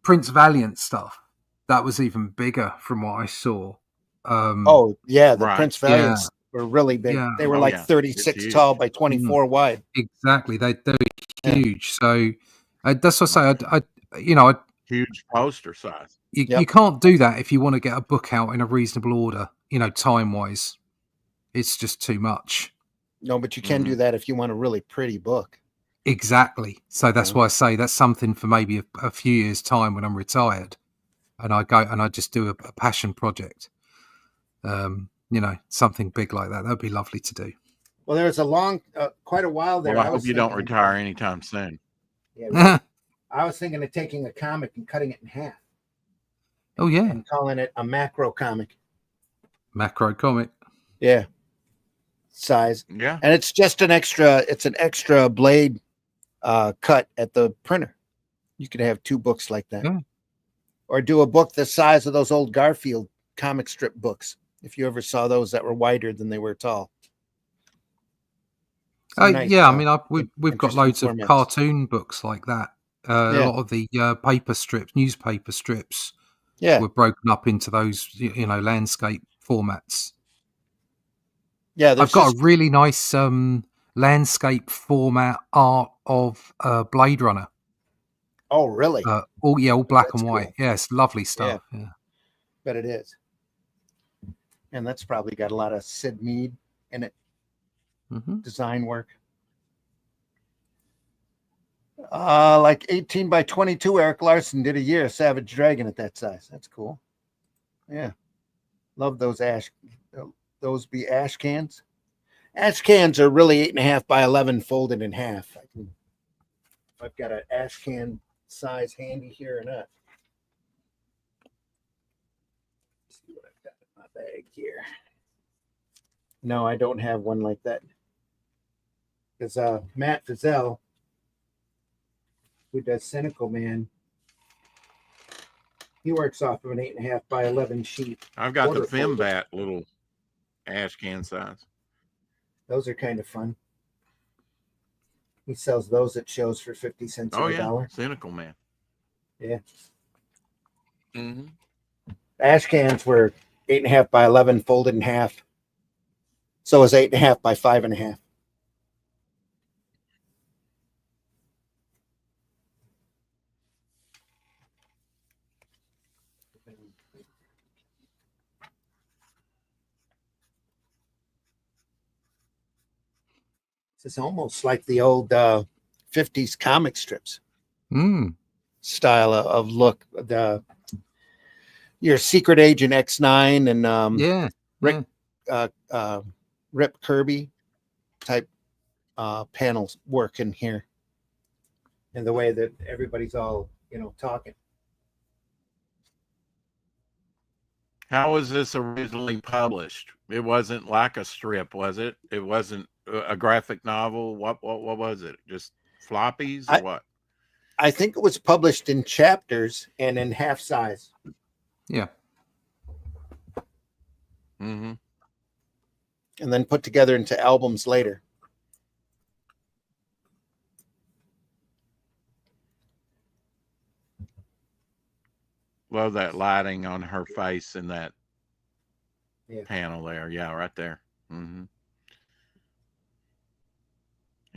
Prince Valiant stuff that was even bigger from what I saw. The Prince Valiants were really big. Yeah. They were 36 tall by 24 wide. Exactly, they're huge. So that's what I say. I huge poster size. You can't do that if you want to get a book out in a reasonable order. Time wise, it's just too much. No, but you can do that if you want a really pretty book. Exactly. So that's why I say that's something for maybe a few years' time when I'm retired, and I go and I just do a passion project. Something big like that. That'd be lovely to do. Well, there was quite a while there. Well, I hope you don't retire anytime soon. Yeah, I was thinking of taking a comic and cutting it in half. Oh yeah, and calling it a macro comic. Macro comic. Yeah. Size. Yeah. And it's just an extra blade cut at the printer. You could have 2 books like that. Yeah. Or do a book the size of those old Garfield comic strip books. If you ever saw those that were wider than they were tall. Nice, I mean, we've got loads of cartoon books like that. A lot of the newspaper strips were broken up into those, landscape formats. Yeah, I've got a really nice landscape format art of Blade Runner. Oh, really? All black and white. Cool. Yeah, it's lovely stuff. Yeah. But it is. And that's probably got a lot of Sid Mead in it. Design work. Like 18 by 22, Eric Larson did a year of Savage Dragon at that size. That's cool. Yeah. Love those ash cans. Ash cans are really 8.5 by 11 folded in half. I've got an ash can size handy here or not. Let's see what I've got in my bag here. No, I don't have one like that. Because Matt Fizzell, who does Cynical Man, he works off of an 8.5 by 11 sheet. I've got the Fembat little ash can size. Those are kind of fun. He sells those at shows for 50 cents a dollar. Cynical Man. Yeah. Ash cans were 8.5 by 11 folded in half. So it was 8.5 by 5.5. It's almost like the old 50s comic strips style of look. Your Secret Agent X9 and Rip Kirby type panels work in here, and the way that everybody's all talking. How was this originally published? It wasn't like a strip, was it? It wasn't a graphic novel. What was it? Just floppies or what? I think it was published in chapters and in half size. Yeah. And then put together into albums later. Love that lighting on her face in that panel there. Yeah, right there.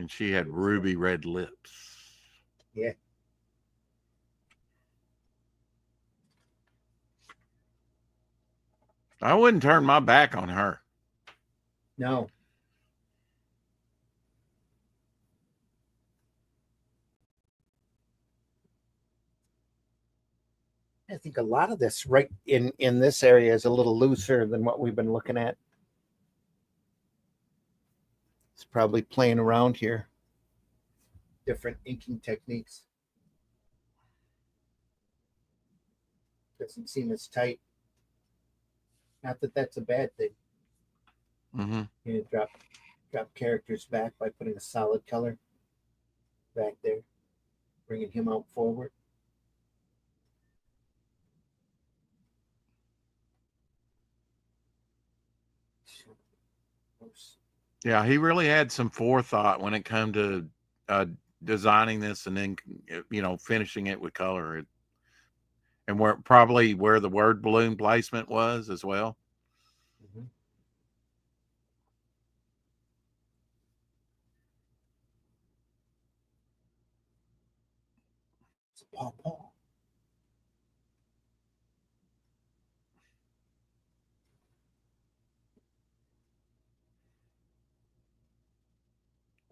And she had ruby red lips. Yeah. I wouldn't turn my back on her. No. I think a lot of this right in this area is a little looser than what we've been looking at. It's probably playing around here. Different inking techniques. Doesn't seem as tight. Not that that's a bad thing. Mm-hmm. You know, drop characters back by putting a solid color back there, bringing him out forward. Yeah, he really had some forethought when it came to designing this and then, you know, finishing it with color. And where the word balloon placement was as well. Mm-hmm. It's a paw.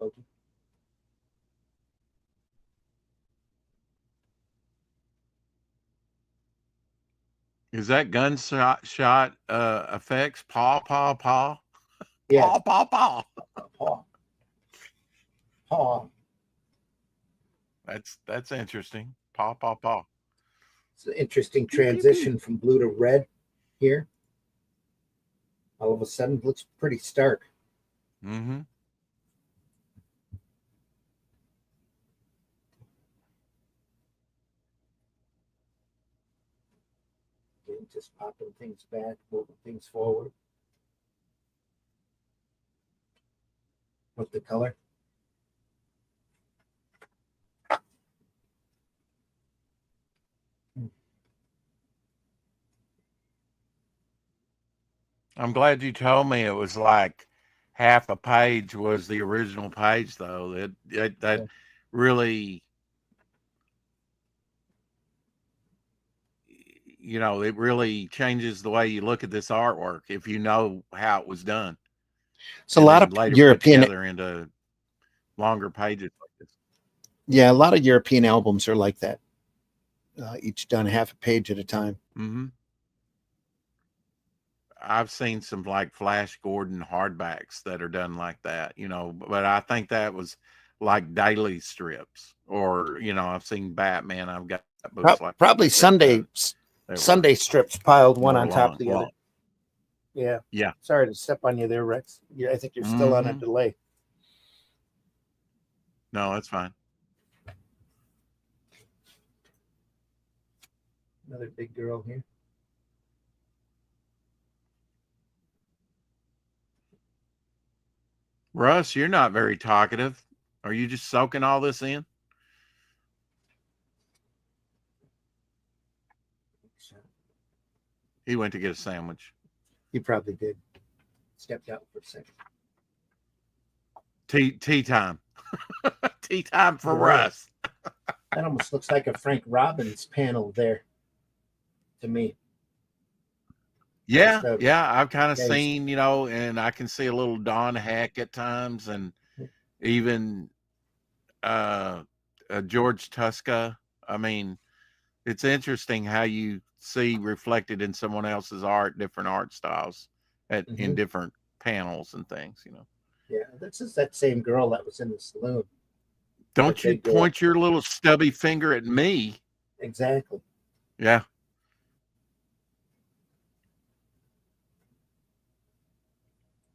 Okay. Is that gunshot effects? Paw. Yeah. Paw. Paw. That's interesting. Paw. It's an interesting transition from blue to red here. All of a sudden, it looks pretty stark. Mm-hmm. Just popping things back, moving things forward. With the color. I'm glad you told me it was like half a page was the original page, though. That really, you know, it really changes the way you look at this artwork if you know how it was done. So a lot of European put together into longer pages like this. Yeah, a lot of European albums are like that. Each done half a page at a time. Mm-hmm. I've seen some like Flash Gordon hardbacks that are done like that, you know, but I think that was like daily strips, or, you know, I've seen Batman. I've got books like probably Sunday strips piled one on top of the other. Yeah. Sorry to step on you there, Rex. Yeah, I think you're still on a delay. No, that's fine. Another big girl here. Russ, you're not very talkative. Are you just soaking all this in? He went to get a sandwich. He probably did. Stepped out for a second. Tea time. Tea time for Russ. That almost looks like a Frank Robbins panel there to me. Yeah. I've kind of seen, you know, and I can see a little Don Heck at times, and even George Tuska. I mean, it's interesting how you see reflected in someone else's art, different art styles in different panels and things, you know. Yeah, this is that same girl that was in the saloon. Don't you point your little stubby finger at me. Exactly. Yeah.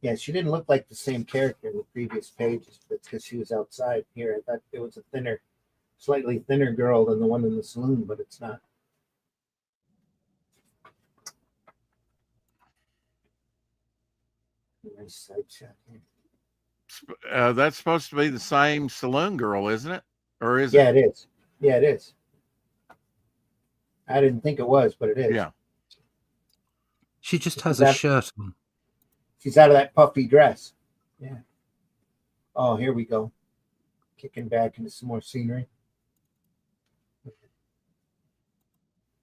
Yeah, she didn't look like the same character in the previous pages, but because she was outside here. I thought it was a slightly thinner girl than the one in the saloon, but it's not. Nice side shot here. That's supposed to be the same saloon girl, isn't it? Or is it? Yeah, it is. Yeah, it is. I didn't think it was, but it is. Yeah. She just has a shirt on. She's out of that puffy dress. Yeah. Oh, here we go. kicking back into some more scenery.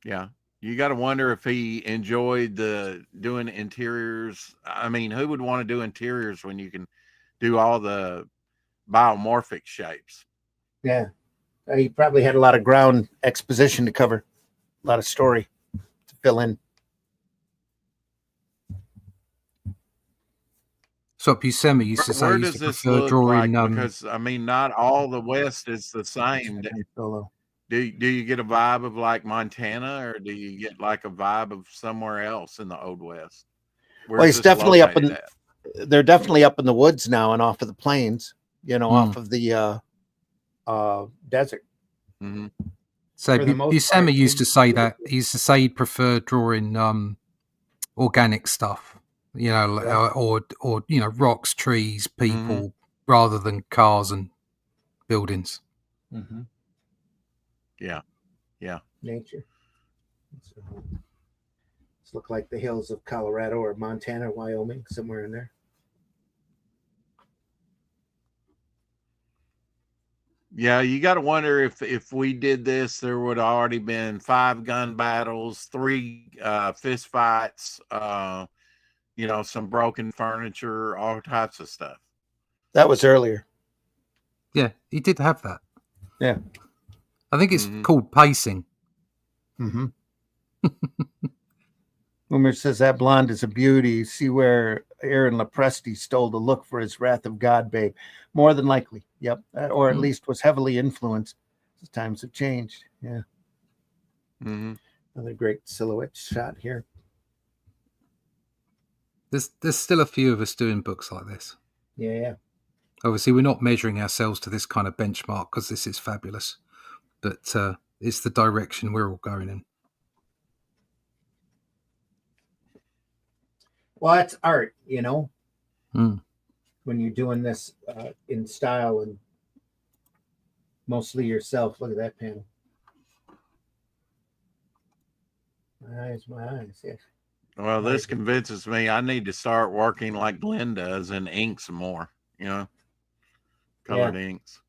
Yeah. You got to wonder if he enjoyed doing interiors. I mean, who would want to do interiors when you can do all the biomorphic shapes? Yeah. He probably had a lot of ground exposition to cover, a lot of story to fill in. So Buscemi used to say Where he used does to this prefer look drawing. like? Because I mean, not all the West is the same. Solo. Do you get a vibe of like Montana, or do you get like a vibe of somewhere else in the Old West? Well, he's definitely up in. They're definitely up in the woods now and off of the plains. You know, off of the desert. Mm-hmm. So Buscemi used to say that he used to say he'd prefer drawing organic stuff, you know, or you know, rocks, trees, people, rather than cars and buildings. Mm-hmm. Yeah. Nature. So, this look like the hills of Colorado or Montana, Wyoming, somewhere in there. Yeah, you got to wonder if we did this, there would already been 5 gun battles, 3 fist fights, you know, some broken furniture, all types of stuff. That was earlier. Yeah, he did have that. Yeah. I think it's called pacing. Mm-hmm. Boomer says that blonde is a beauty. See where Aaron Lepresti stole the look for his Wrath of God babe. More than likely. Yep. Or at least was heavily influenced. As times have changed. Yeah. Mm-hmm. Another great silhouette shot here. There's still a few of us doing books like this. Yeah. Obviously, we're not measuring ourselves to this kind of benchmark because this is fabulous. But it's the direction we're all going in. Well, it's art, you know, when you're doing this in style and mostly yourself. Look at that panel. My eyes, yes. Well, this convinces me I need to start working like Glenn does and ink some more, you know, colored inks.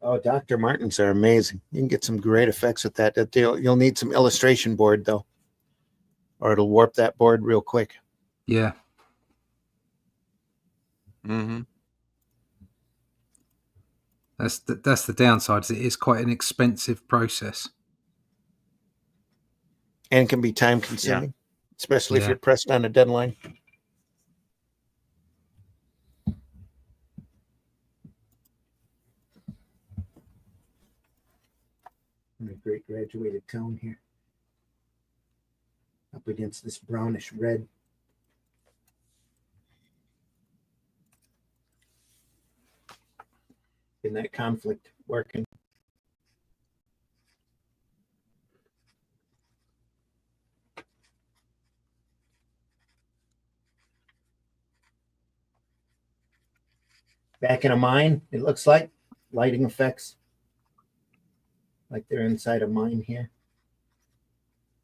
Oh, Dr. Martens are amazing. You can get some great effects with that. You'll need some illustration board, though, or it'll warp that board real quick. Yeah. Mm-hmm. That's the downside. It is quite an expensive process. And can be time consuming, especially if you're pressed on a deadline. And a great graduated tone here. Up against this brownish red. In that conflict working. Back in a mine, it looks like. Lighting effects. Like they're inside a mine here.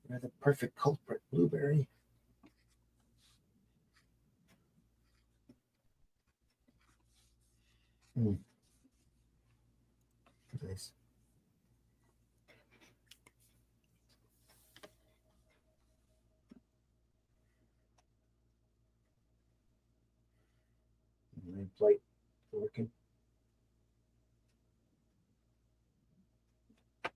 They're the perfect culprit, blueberry. Nice. Light working.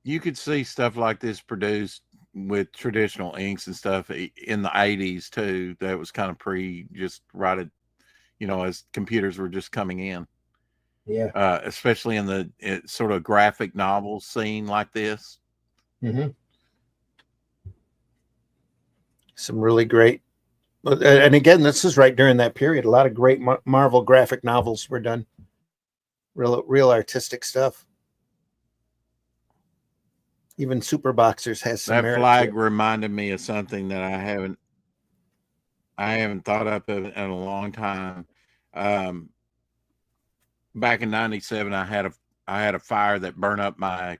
You could see stuff like this produced with traditional inks and stuff in the 80s too. That was kind of just right at, you know, as computers were just coming in. Yeah. Especially in the sort of graphic novel scene like this. Mm-hmm. Some really great. And again, this is right during that period. A lot of great Marvel graphic novels were done. Real artistic stuff. Even Super Boxers has some. That flag reminded me of something that I haven't thought up in a long time. Back in '97, I had a fire that burned up my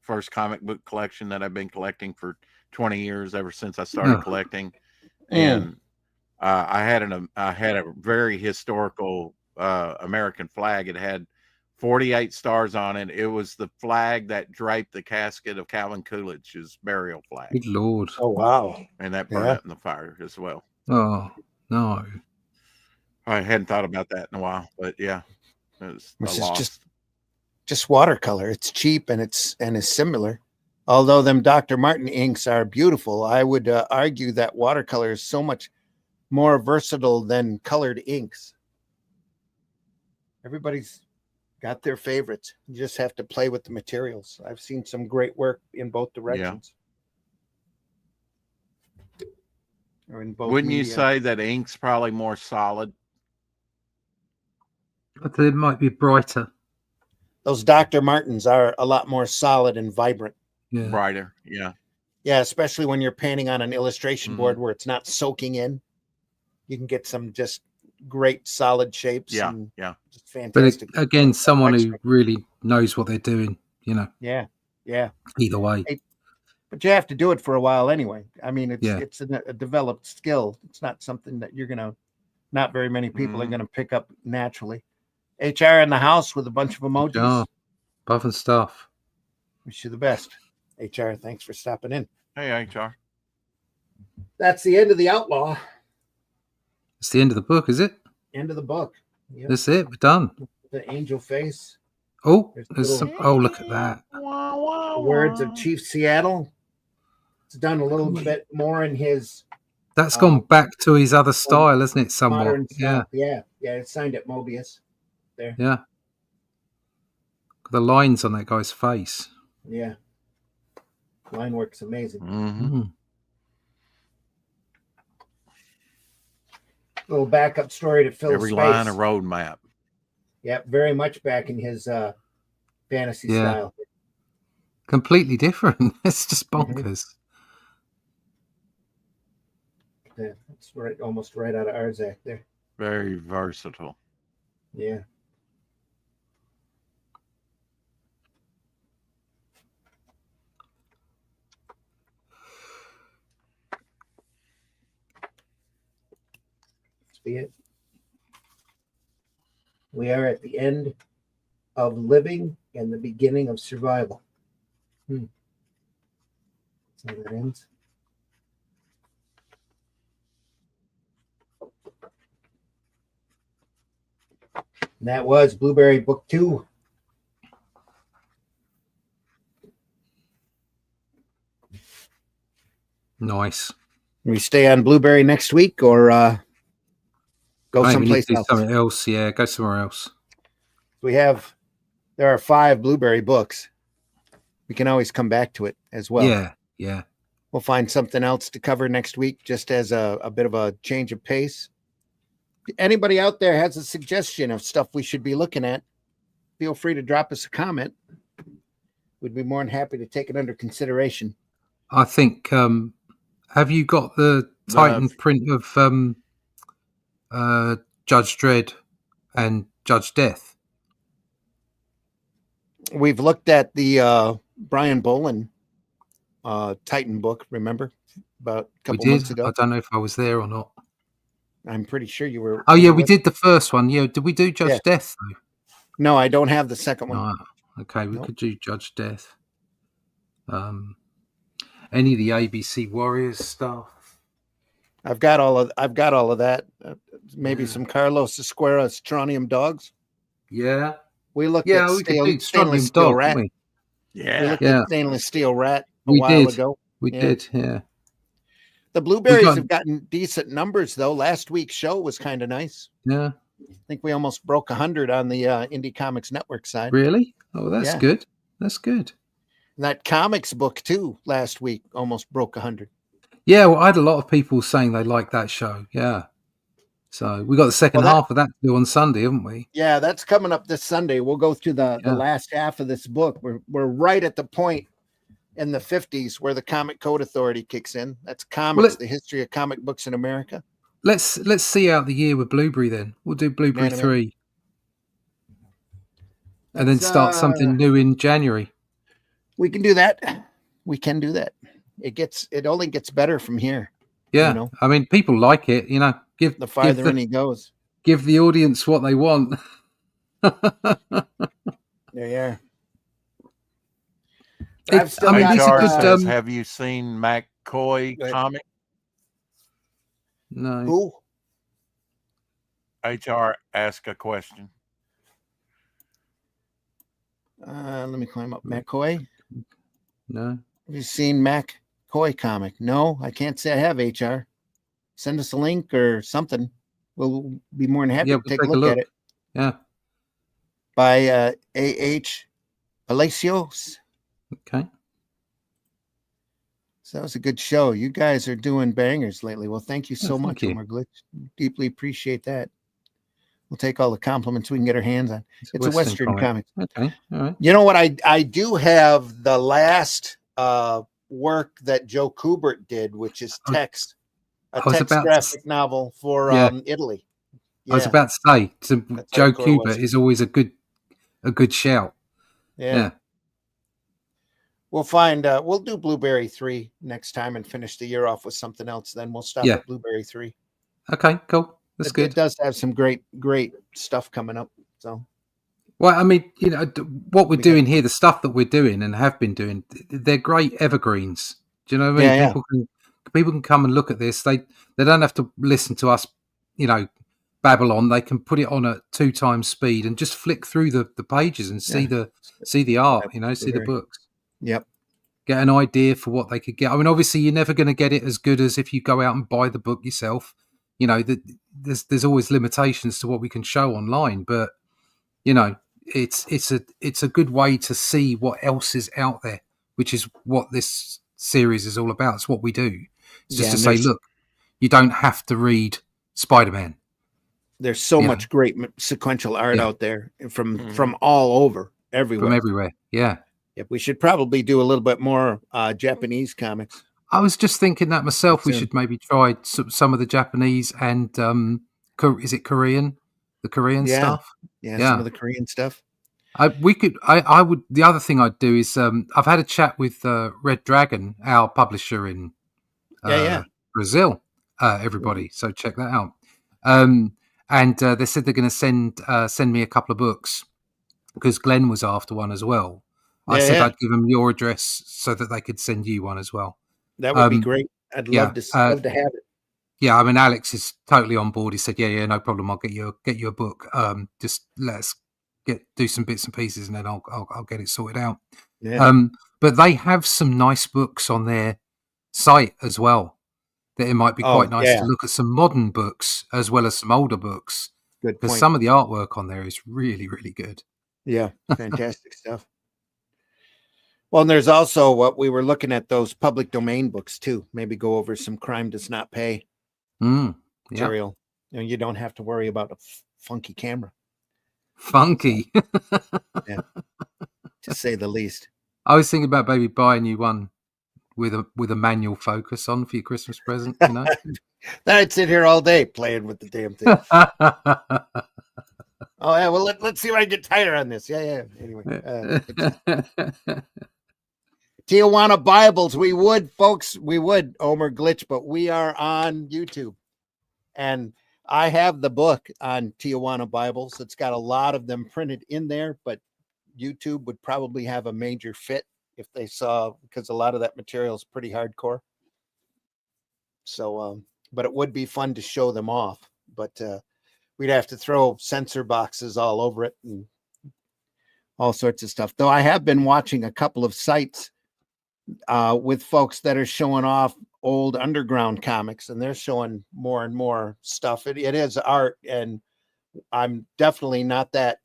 first comic book collection that I've been collecting for 20 years, ever since I started collecting. And I had a very historical American flag. It had 48 stars on it. It was the flag that draped the casket of Calvin Coolidge's burial flag. Good Lord. Oh, wow. And that burned up in the fire as well. Oh, no. I hadn't thought about that in a while, but yeah, it was Which a is loss. just watercolor. It's cheap and is similar. Although them Dr. Martin inks are beautiful, I would argue that watercolor is so much more versatile than colored inks. Everybody's got their favorites. You just have to play with the materials. I've seen some great work in both directions. Or in both Wouldn't you media. say that ink's probably more solid? But they might be brighter. Those Dr. Martens are a lot more solid and vibrant. Yeah. Brighter, yeah. Yeah, especially when you're painting on an illustration board where it's not soaking in. You can get some just great solid shapes. Yeah, and yeah. Just fantastic. But again, someone who really knows what they're doing, you know. Yeah, yeah. Either way. But you have to do it for a while anyway. I mean, it's a developed skill. It's not something that not very many people are going to pick up naturally. HR in the house with a bunch of emojis. Oh, buff and stuff. Wish you the best. HR, thanks for stopping in. Hey, HR. That's the end of The Outlaw. It's the end of the book, is it? End of the book. Yep. That's it. We're done. The angel face. Oh, look at that. The words of Chief Seattle. It's done a little bit more in his. That's gone back to his other style, hasn't it? Somewhat. Yeah. It's signed at Moebus. There. Yeah. The lines on that guy's face. Yeah. Line work's amazing. Mm-hmm. Little backup story to fill every space. line a road map. Yep, very much back in his fantasy style. Completely different. It's just bonkers. Yeah, it's right, almost right out of Arzak there. Very versatile. Yeah. Be it. We are at the end of living and the beginning of survival. That's how that ends. And that was Blueberry Book 2. Nice. We stay on Blueberry next week or go someplace else. Something else, yeah. Go somewhere else. There are 5 Blueberry books. We can always come back to it as well. Yeah. We'll find something else to cover next week, just as a bit of a change of pace. If anybody out there has a suggestion of stuff we should be looking at, feel free to drop us a comment. We'd be more than happy to take it under consideration. I think, have you got the Titan print of Judge Dredd and Judge Death? We've looked at the Brian Bolin Titan book, remember? About a couple months ago. I don't know if I was there or not. I'm pretty sure you were. Oh, yeah, we did the first one. Yeah, did we do Judge Death, though? No, I don't have the second one. Oh, okay, we could do Judge Death. Any of the ABC Warriors stuff. I've got all of that. Maybe some Carlos Esquera Strontium Dogs. Yeah. We looked at stainless steel rat. Yeah. We looked at stainless steel rat a while ago. We did, yeah. The blueberries have gotten decent numbers, though. Last week's show was kind of nice. Yeah. I think we almost broke 100 on the Indie Comics Network side. Really? Oh, that's good. That's good. And that comics book, too, last week almost broke 100. Yeah, well, I had a lot of people saying they liked that show. Yeah. So we got the second half of that to do on Sunday, haven't we? Yeah, that's coming up this Sunday. We'll go through the last half of this book. We're right at the point in the 50s where the Comic Code Authority kicks in. That's comics, the history of comic books in America. Let's see out the year with Blueberry then. We'll do Blueberry 3. And then start something new in January. We can do that. We can do that. It only gets better from here. Yeah. I mean, people like it, give the farther in he goes. Give the audience what they want. There you are. These are good. Says, have you seen McCoy comic? No. Who? HR ask a question. Let me climb up. McCoy? No. Have you seen McCoy comic? No, I can't say I have, HR. Send us a link or something. We'll be more than happy to take a look at it. Yeah. By A.H. Palacios. Okay. So that was a good show. You guys are doing bangers lately. Well, thank you so much, Omar Glitch. Deeply appreciate that. We'll take all the compliments we can get our hands on. It's a Western comic. Okay. All right. You know what? I do have the last work that Joe Kubert did, which is a text graphic novel for Italy. Yeah. I was about to say, Joe Kubert is always a good shout. Yeah. We'll find we'll do Blueberry 3 next time and finish the year off with something else. Then we'll stop at Blueberry 3. Okay, cool. That's good. It does have some great stuff coming up. So, well, I mean, what we're doing here, the stuff that we're doing and have been doing, they're great evergreens. Do you know what I mean? People can come and look at this. They don't have to listen to us, babble on. They can put it on at 2 times speed and just flick through the pages and see the art. See the books. Yep. Get an idea for what they could get. I mean, obviously, you're never going to get it as good as if you go out and buy the book yourself. There's always limitations to what we can show online, but it's a good way to see what else is out there, which is what this series is all about. It's what we do. It's just to say, look, you don't have to read Spider-Man. There's so much great sequential art out there from all over, everywhere. From everywhere, yeah. Yep, we should probably do a little bit more Japanese comics. I was just thinking that myself. We should maybe try some of the Japanese and is it Korean? The Korean stuff. Yeah, some of the Korean stuff. I would. The other thing I'd do is I've had a chat with Red Dragon, our publisher in Brazil. Everybody, so check that out. And they said they're going to send me a couple of books because Glenn was after one as well. I said I'd give them your address so that they could send you one as well. That would be great. I'd love to have it. Yeah, I mean, Alex is totally on board. He said, "Yeah, no problem. I'll get you a book. Just let us do some bits and pieces, and then I'll get it sorted out." Yeah. But they have some nice books on their site as well. That it might be quite nice to look at some modern books as well as some older books. Good point. Because some of the artwork on there is really, really good. Yeah, fantastic stuff. Well, and there's also what we were looking at, those public domain books too. Maybe go over some Crime Does Not Pay material. You don't have to worry about a funky camera. Funky. Yeah, to say the least. I was thinking about maybe buying you one with a manual focus on for your Christmas present. Then I'd sit here all day playing with the damn thing. Oh yeah, well let's see if I can get tighter on this. Yeah. Anyway, Tijuana Bibles, we would, folks, Omer Glitch, but we are on YouTube, and I have the book on Tijuana Bibles. It's got a lot of them printed in there, but YouTube would probably have a major fit if they saw, because a lot of that material is pretty hardcore. So, but it would be fun to show them off, but we'd have to throw censor boxes all over it and all sorts of stuff. Though I have been watching a couple of sites with folks that are showing off old underground comics, and they're showing more and more stuff. It is art, and I'm definitely not that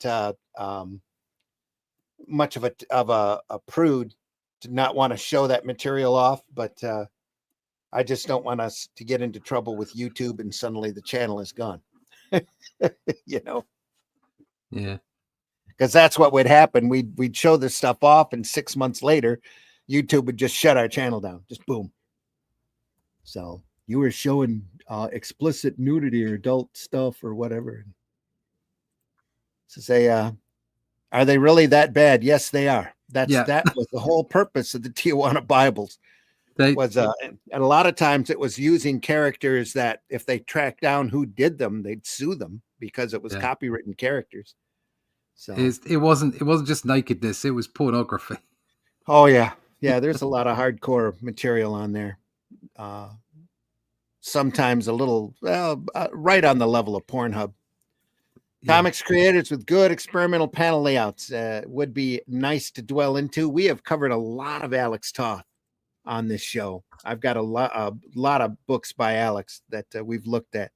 much of a prude to not want to show that material off, but I just don't want us to get into trouble with YouTube and suddenly the channel is gone. Yeah, because that's what would happen. We'd show this stuff off, and 6 months later YouTube would just shut our channel down, just boom. So you were showing explicit nudity or adult stuff or whatever. So say, are they really that bad? Yes, they are. That was the whole purpose of the Tijuana Bibles. And a lot of times it was using characters that if they tracked down who did them, they'd sue them because it was copywritten characters. So it wasn't just nakedness; it was pornography. Oh yeah, there's a lot of hardcore material on there. Sometimes a little right on the level of Pornhub. Comics creators with good experimental panel layouts would be nice to dwell into. We have covered a lot of Alex Toth on this show. I've got a lot of books by Alex that we've looked at,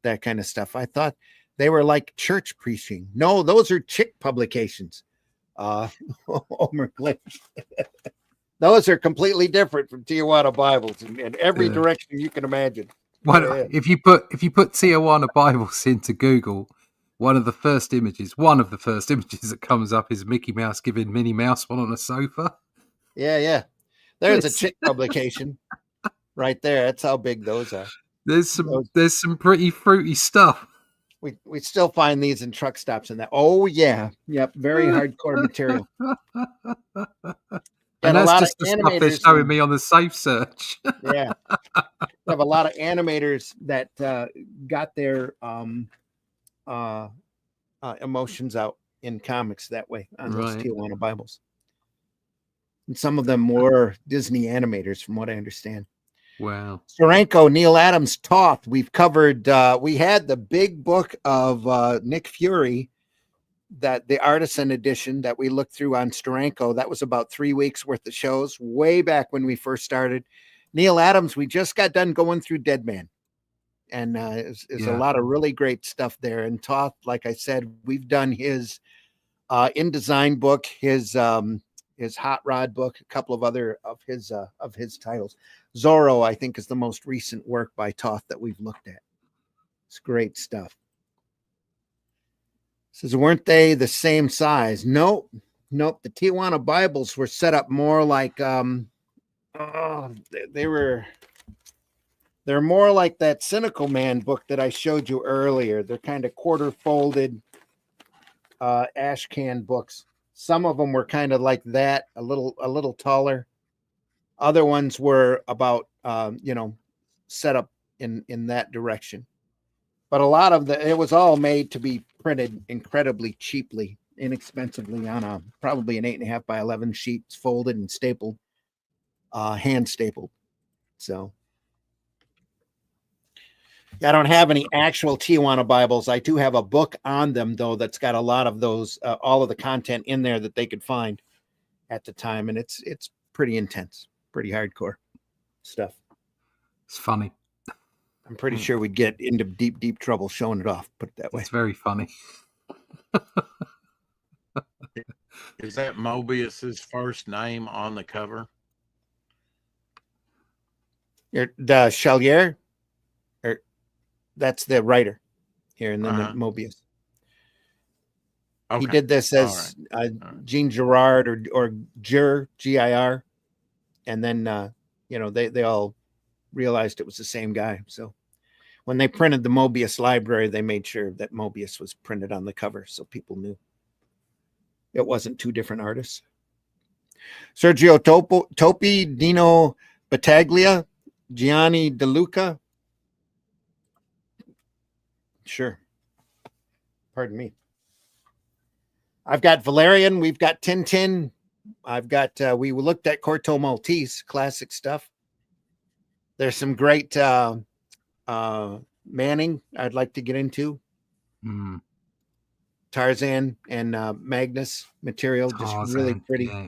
that kind of stuff. I thought they were like church preaching. No, those are chick publications. Homer Glenn. Those are completely different from Tijuana Bibles in every direction you can imagine. If you put Tijuana Bibles into Google, one of the first images that comes up is Mickey Mouse giving Minnie Mouse one on a sofa. Yeah. There's a chick publication right there. That's how big those are. There's some pretty fruity stuff. We still find these in truck stops and that. Oh yeah. Yep. Very hardcore material. And that's just the stuff they're showing me on the Safe Search. Yeah. We have a lot of animators that got their emotions out in comics that way on those Tijuana Bibles. And some of them were Disney animators, from what I understand. Wow. Steranko, Neil Adams, Toth. We've covered, we had the big book of Nick Fury, that the artisan edition that we looked through on Steranko. That was about 3 weeks worth of shows way back when we first started. Neil Adams, we just got done going through Dead Man. And it's a lot of really great stuff there. And Toth, like I said, we've done his InDesign book, his Hot Rod book, a couple of other of his titles. Zorro, I think, is the most recent work by Toth that we've looked at. It's great stuff. Says, weren't they the same size? Nope. The Tijuana Bibles were set up more like they're more like that Cynical Man book that I showed you earlier. They're kind of quarter folded ash can books. Some of them were kind of like that, a little taller. Other ones were about set up in that direction. But a lot of it was all made to be printed incredibly cheaply, inexpensively on probably an 8.5 by 11 sheet, folded and stapled, hand stapled. So I don't have any actual Tijuana Bibles. I do have a book on them, though, that's got a lot of those, all of the content in there that they could find at the time. And it's pretty intense, pretty hardcore stuff. It's funny. I'm pretty sure we'd get into deep trouble showing it off, put it that way. It's very funny. Is that Moebius's first name on the cover? The Chalier, or that's the writer here, and then the Moebius. Okay. He did this as Jean Girard or Gir, G-I-R, and then they all realized it was the same guy. So when they printed the Moebius library, they made sure that Moebius was printed on the cover so people knew it wasn't two different artists. Sergio Topi, Dino Battaglia, Gianni De Luca. Sure. Pardon me. I've got Valerian. We've got Tintin. I've got, we looked at Corto Maltese, classic stuff. There's some great Manning I'd like to get into. Tarzan and Magnus material, just really pretty. Yeah.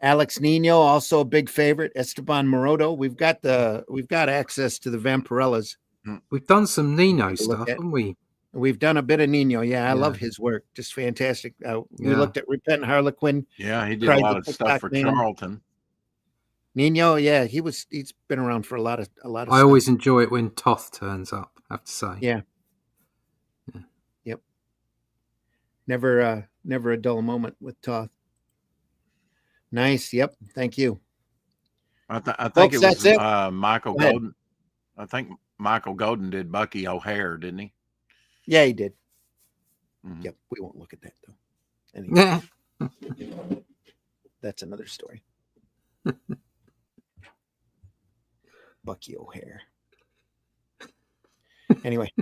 Alex Nino, also a big favorite. Esteban Morodo. We've got access to the Vampirellas. We've done some Nino stuff, haven't we? We've done a bit of Nino. Yeah, I love his work. Just fantastic. We looked at Repentant Harlequin. Yeah, he did a lot of stuff for Charlton. Nino, yeah, he's been around for a lot of I stuff. always enjoy it when Toth turns up, I have to say. Yeah. Yep. Never a dull moment with Toth. Nice. Yep. Thank you. I think it was Michael Golden. I think Michael Golden did Bucky O'Hare, didn't he? Yeah, he did. Mm-hmm. Yep. We won't look at that though. Anyway, that's another story. Bucky O'Hare. Anyway.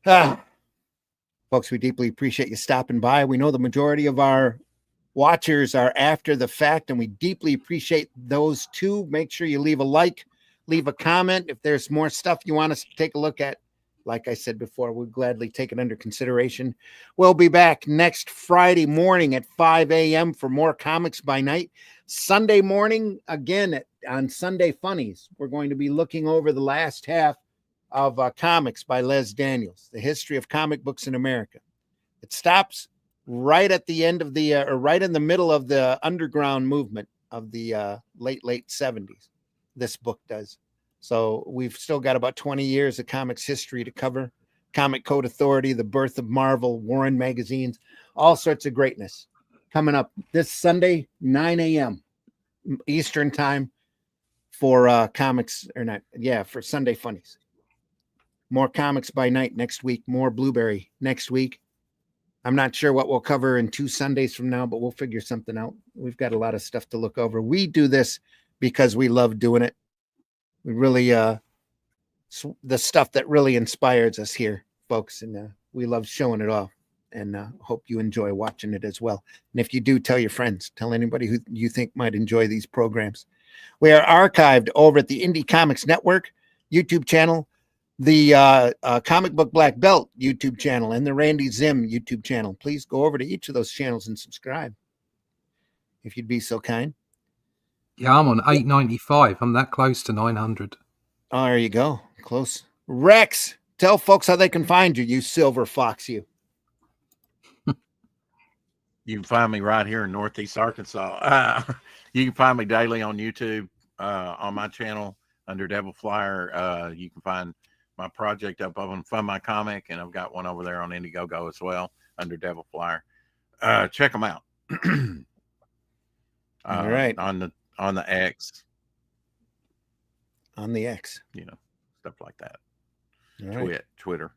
Folks, we deeply appreciate you stopping by. We know the majority of our watchers are after the fact, and we deeply appreciate those too. Make sure you leave a like, leave a comment. If there's more stuff you want us to take a look at, like I said before, we'll gladly take it under consideration. We'll be back next Friday morning at 5 a.m. for more Comics by Night. Sunday morning, again, on Sunday Funnies, we're going to be looking over the last half of Comics by Les Daniels, the history of comic books in America. It stops right at the end of the, or right in the middle of the underground movement of the late 70s. This book does. So we've still got about 20 years of comics history to cover. Comic Code Authority, the birth of Marvel, Warren magazines, all sorts of greatness coming up this Sunday, 9 a.m. Eastern time for comics, or not, yeah, for Sunday Funnies. More Comics by Night next week, more Blueberry next week. I'm not sure what we'll cover in 2 Sundays from now, but we'll figure something out. We've got a lot of stuff to look over. We do this because we love doing it. We really, the stuff that really inspires us here, folks, and we love showing it off, and hope you enjoy watching it as well. And if you do, tell your friends, tell anybody who you think might enjoy these programs. We are archived over at the Indie Comics Network YouTube channel, the Comic Book Black Belt YouTube channel, and the Randy Zim YouTube channel. Please go over to each of those channels and subscribe, if you'd be so kind. Yeah, I'm on 895. I'm that close to 900. Oh, there you go. Close. Rex, tell folks how they can find you, you silver fox, you. You can find me right here in Northeast Arkansas. You can find me daily on YouTube, on my channel under Devil Flyer. You can find my project up on Fund My Comic, and I've got one over there on Indiegogo as well under Devil Flyer. Check them out. All right. On the X. On the X. You know, stuff like that. All right. Twitter.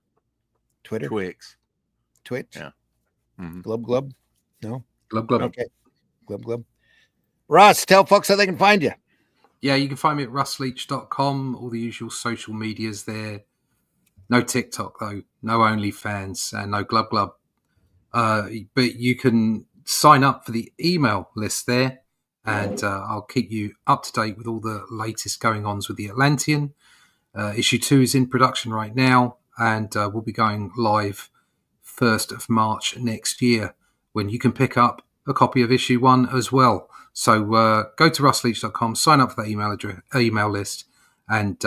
Twitch. Yeah. Mm-hmm. Glub. No? Glub. Okay. Glub. Ross, tell folks how they can find you. Yeah, you can find me at russleach.com, all the usual social medias there. No TikTok, though. No OnlyFans and no Glub. But you can sign up for the email list there, and I'll keep you up to date with all the latest going-ons with the Atlantean. Issue 2 is in production right now, and we'll be going live 1st of March next year, when you can pick up a copy of issue 1 as well. So go to russleach.com, sign up for that email list, and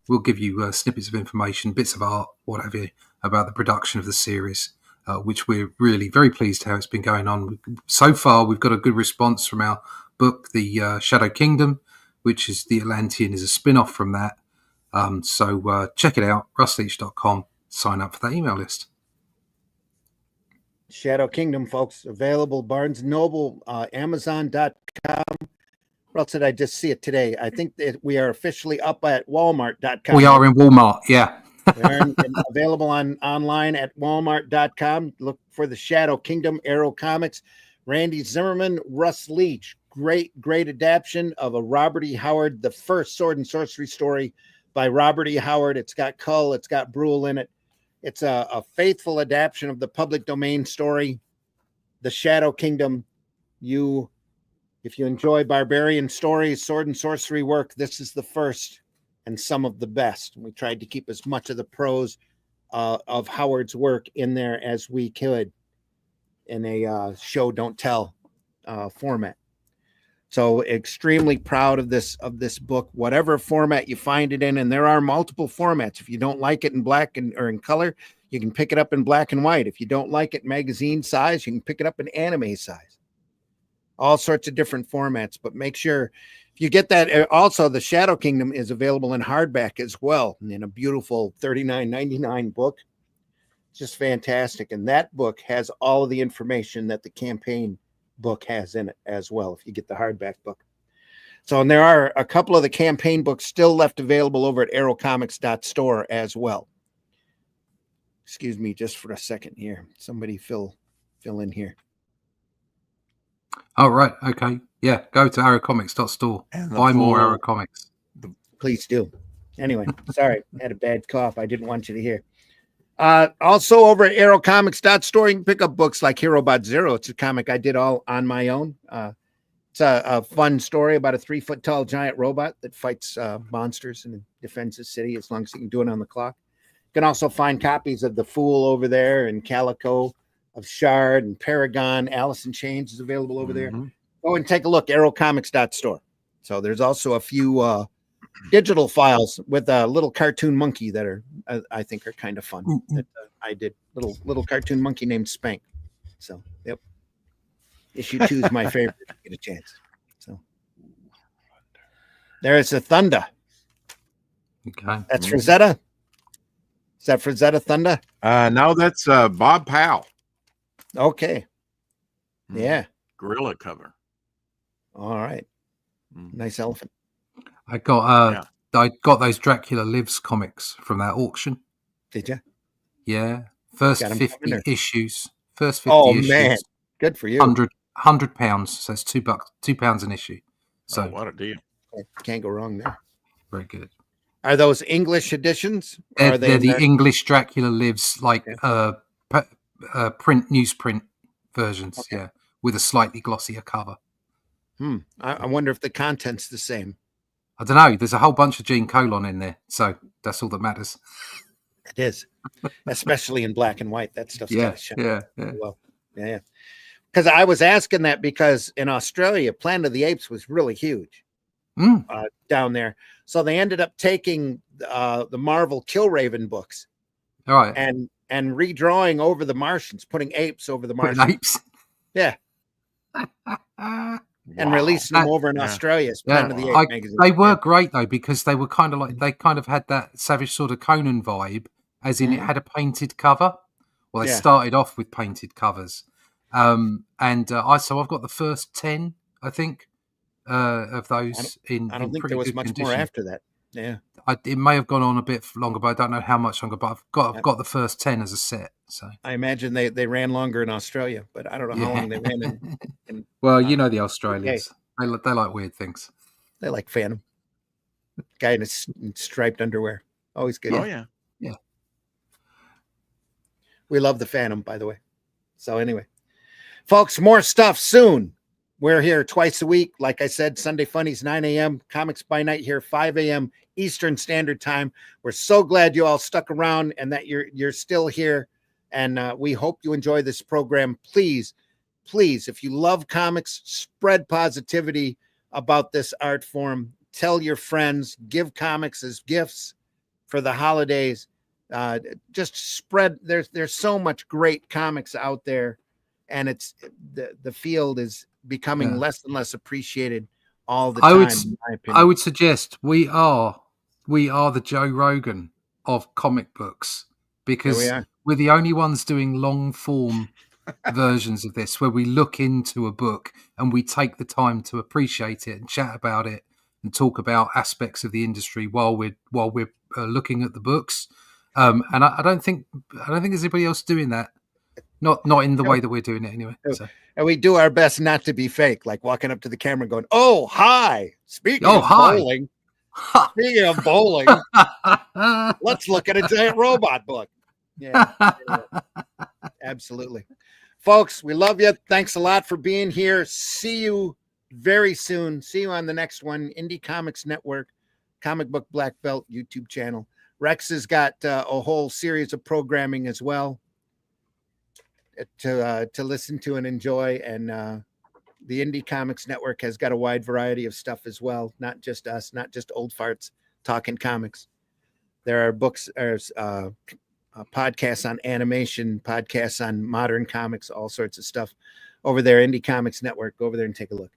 we'll give you snippets of information, bits of art, what have you, about the production of the series, which we're really very pleased how it's been going on. So far, we've got a good response from our book, The Shadow Kingdom, which is the Atlantean, is a spin-off from that. So check it out, russleach.com, sign up for that email list. Shadow Kingdom, folks, available Barnes & Noble, Amazon.com. Or else did I just see it today? I think that we are officially up at Walmart.com. We are in Walmart, yeah. They're available online at Walmart.com. Look for the Shadow Kingdom, Arrow Comics. Randy Zimmerman, Russ Leach. Great adaptation of a Robert E. Howard, the first sword and sorcery story by Robert E. Howard. It's got Cull, it's got Brule in it. It's a faithful adaptation of the public domain story, The Shadow Kingdom. If you enjoy barbarian stories, sword and sorcery work, this is the first and some of the best. We tried to keep as much of the prose of Howard's work in there as we could in a show don't tell format. So extremely proud of this book, whatever format you find it in. And there are multiple formats. If you don't like it in black or in color, you can pick it up in black and white. If you don't like it magazine size, you can pick it up in anime size. All sorts of different formats, but make sure if you get that. Also, the Shadow Kingdom is available in hardback as well, in a beautiful $39.99 book. It's just fantastic. And that book has all of the information that the campaign book has in it as well, if you get the hardback book. So, and there are a couple of the campaign books still left available over at arrowcomics.store as well. Excuse me just for a second here. Somebody fill in here. Oh, right. Okay. Yeah. Go to arrowcomics.store. Buy more Arrow Comics. Please do. Anyway, sorry. I had a bad cough. I didn't want you to hear. Also over at aerocomics.store, you can pick up books like Hero Bot Zero. It's a comic I did all on my own. It's a fun story about a 3-foot tall giant robot that fights monsters and defends the city as long as he can do it on the clock. You can also find copies of The Fool over there, and Calico of Shard, and Paragon. Alice in Chains is available over there. Go and take a look, aerocomics.store. So there's also a few digital files with a little cartoon monkey that are, I think, are kind of fun. That I did little cartoon monkey named Spank. So, yep. Issue 2 is my favorite. If you get a chance. So there's a Thunder. Okay, that's Frazetta. Is that Frazetta Thunder? No, that's Bob Powell. Okay. Yeah. Gorilla cover. All right. Nice elephant. I got those Dracula Lives comics from that auction. Did you? Yeah. First 50 issues. First 50 issues. Man. Good for you. £100. So it's £2 an issue. So what a deal. Can't go wrong there. Very good. Are those English editions? They're the English Dracula Lives, like newsprint versions, with a slightly glossier cover. I wonder if the content's the same. I don't know. There's a whole bunch of Gene Colon in there, so that's all that matters. It is, especially in black and white. That stuff's got to shine. Well, yeah. Because I was asking that because in Australia, Planet of the Apes was really huge down there. So they ended up taking the Marvel Killraven books, all right, and redrawing over the Martians, putting apes over the Martians. Apes, yeah, and releasing them over in Australia. Planet of the Apes magazine. They were great though, because they were kind of like, they kind of had that Savage Sword of Conan vibe, as in it had a painted cover. Well, they started off with painted covers. So I've got the first 10, I think, of those. I don't think there was much condition. More after that. Yeah, it may have gone on a bit longer, but I don't know how much longer. But I've got the first 10 as a set. So I imagine they ran longer in Australia, but I don't know how long they ran in well, you know the Australians, they like weird things. They like Phantom. Guy in striped underwear, always good. Oh yeah. We love the Phantom, by the way. So anyway. Folks, more stuff soon. We're here twice a week. Like I said, Sunday Funnies, 9 a.m. Comics by Night here, 5 a.m. Eastern Standard Time. We're so glad you all stuck around and that you're still here. And we hope you enjoy this program. Please, if you love comics, spread positivity about this art form. Tell your friends. Give comics as gifts for the holidays. Just spread. There's so much great comics out there. And it's the field is becoming less and less appreciated all the time. I would suggest we are the Joe Rogan of comic books, because we're the only ones doing long form versions of this, where we look into a book and we take the time to appreciate it and chat about it and talk about aspects of the industry while we're looking at the books. And I don't think there's anybody else doing that. Not in the way that we're doing it anyway. So. And we do our best not to be fake, like walking up to the camera and going, "Oh, hi. Speaking of bowling, let's look at a giant robot book." Yeah. Absolutely. Folks, we love you. Thanks a lot for being here. See you very soon. See you on the next one. Indie Comics Network, Comic Book Black Belt YouTube channel. Rex has got a whole series of programming as well to listen to and enjoy, and the Indie Comics Network has got a wide variety of stuff as well. Not just us, not just old farts talking comics. There are books, there's podcasts on animation, podcasts on modern comics, all sorts of stuff over there. Indie Comics Network. Go over there and take a look.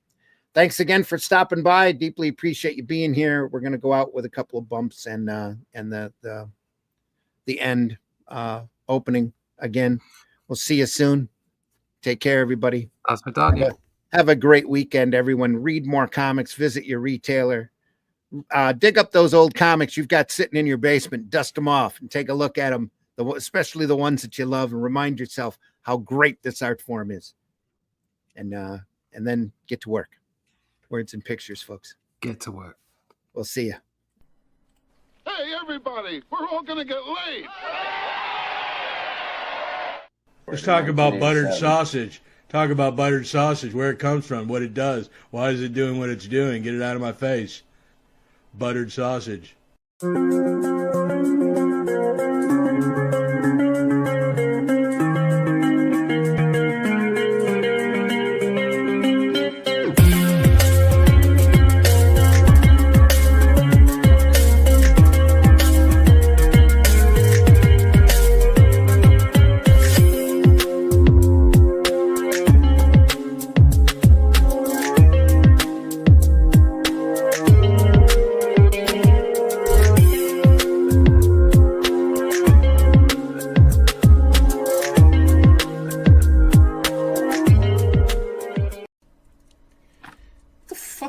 Thanks again for stopping by. Deeply appreciate you being here. We're going to go out with a couple of bumps and the end opening again. We'll see you soon. Take care, everybody. Have a great weekend, everyone. Read more comics. Visit your retailer. Dig up those old comics you've got sitting in your basement. Dust them off and take a look at them, especially the ones that you love, and remind yourself how great this art form is. And then get to work. Words and pictures, folks. Get to work. We'll see you. Hey, everybody, we're all going to get laid. Let's talk about buttered sausage. Talk about buttered sausage, where it comes from, what it does. Why is it doing what it's doing? Get it out of my face. Buttered sausage.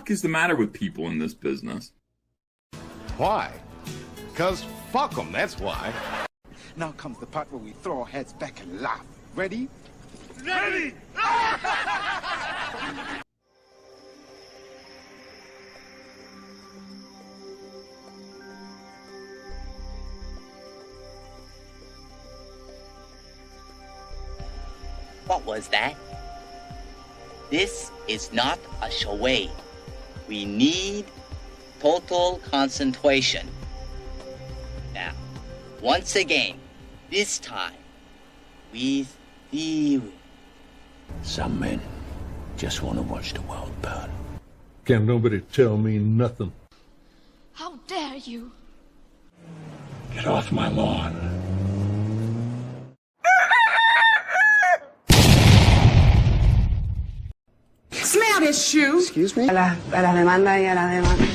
Is the matter with people in this business? Why? Because fuck them, that's why. Now comes the part where we throw our heads back and laugh. Ready? Ready! What was that? This is not a charade. We need total concentration. Now, once again, this time, with theory. Some men just want to watch the world burn. Can't nobody tell me nothing. How dare you? Get off my lawn. Smell this shoe. Excuse me? a la demanda y a la demanda.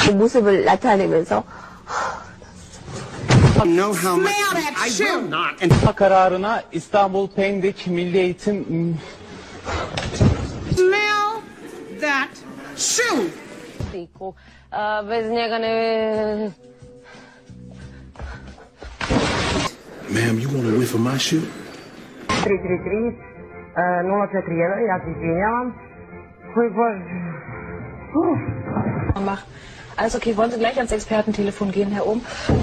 그 모습을 나타내면서 Know how much Smell that I shoe. will not. kararına İstanbul Pendek Milli Eğitim Smell that shoe. 있고 bez niego nie. Ma'am, you want to whiff of my shoe? 333 041, ja się zmieniałam. Alles okay, wollen Sie gleich ans Expertentelefon gehen, Herr Ohm?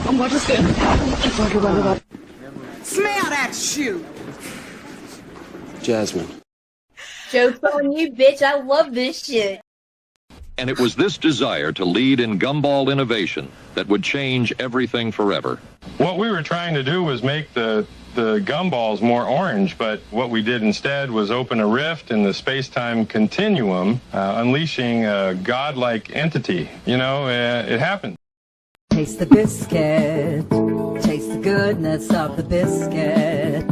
Um Gottes Willen. Smell that shoe. Jasmine. Joke's on you, bitch. I love this shit. And it was this desire to lead in gumball innovation that would change everything forever. What we were trying to do was make the gumballs more orange, but what we did instead was open a rift in the space-time continuum, unleashing a godlike entity. You know, it happened. Taste the biscuit. Taste the goodness of the biscuit.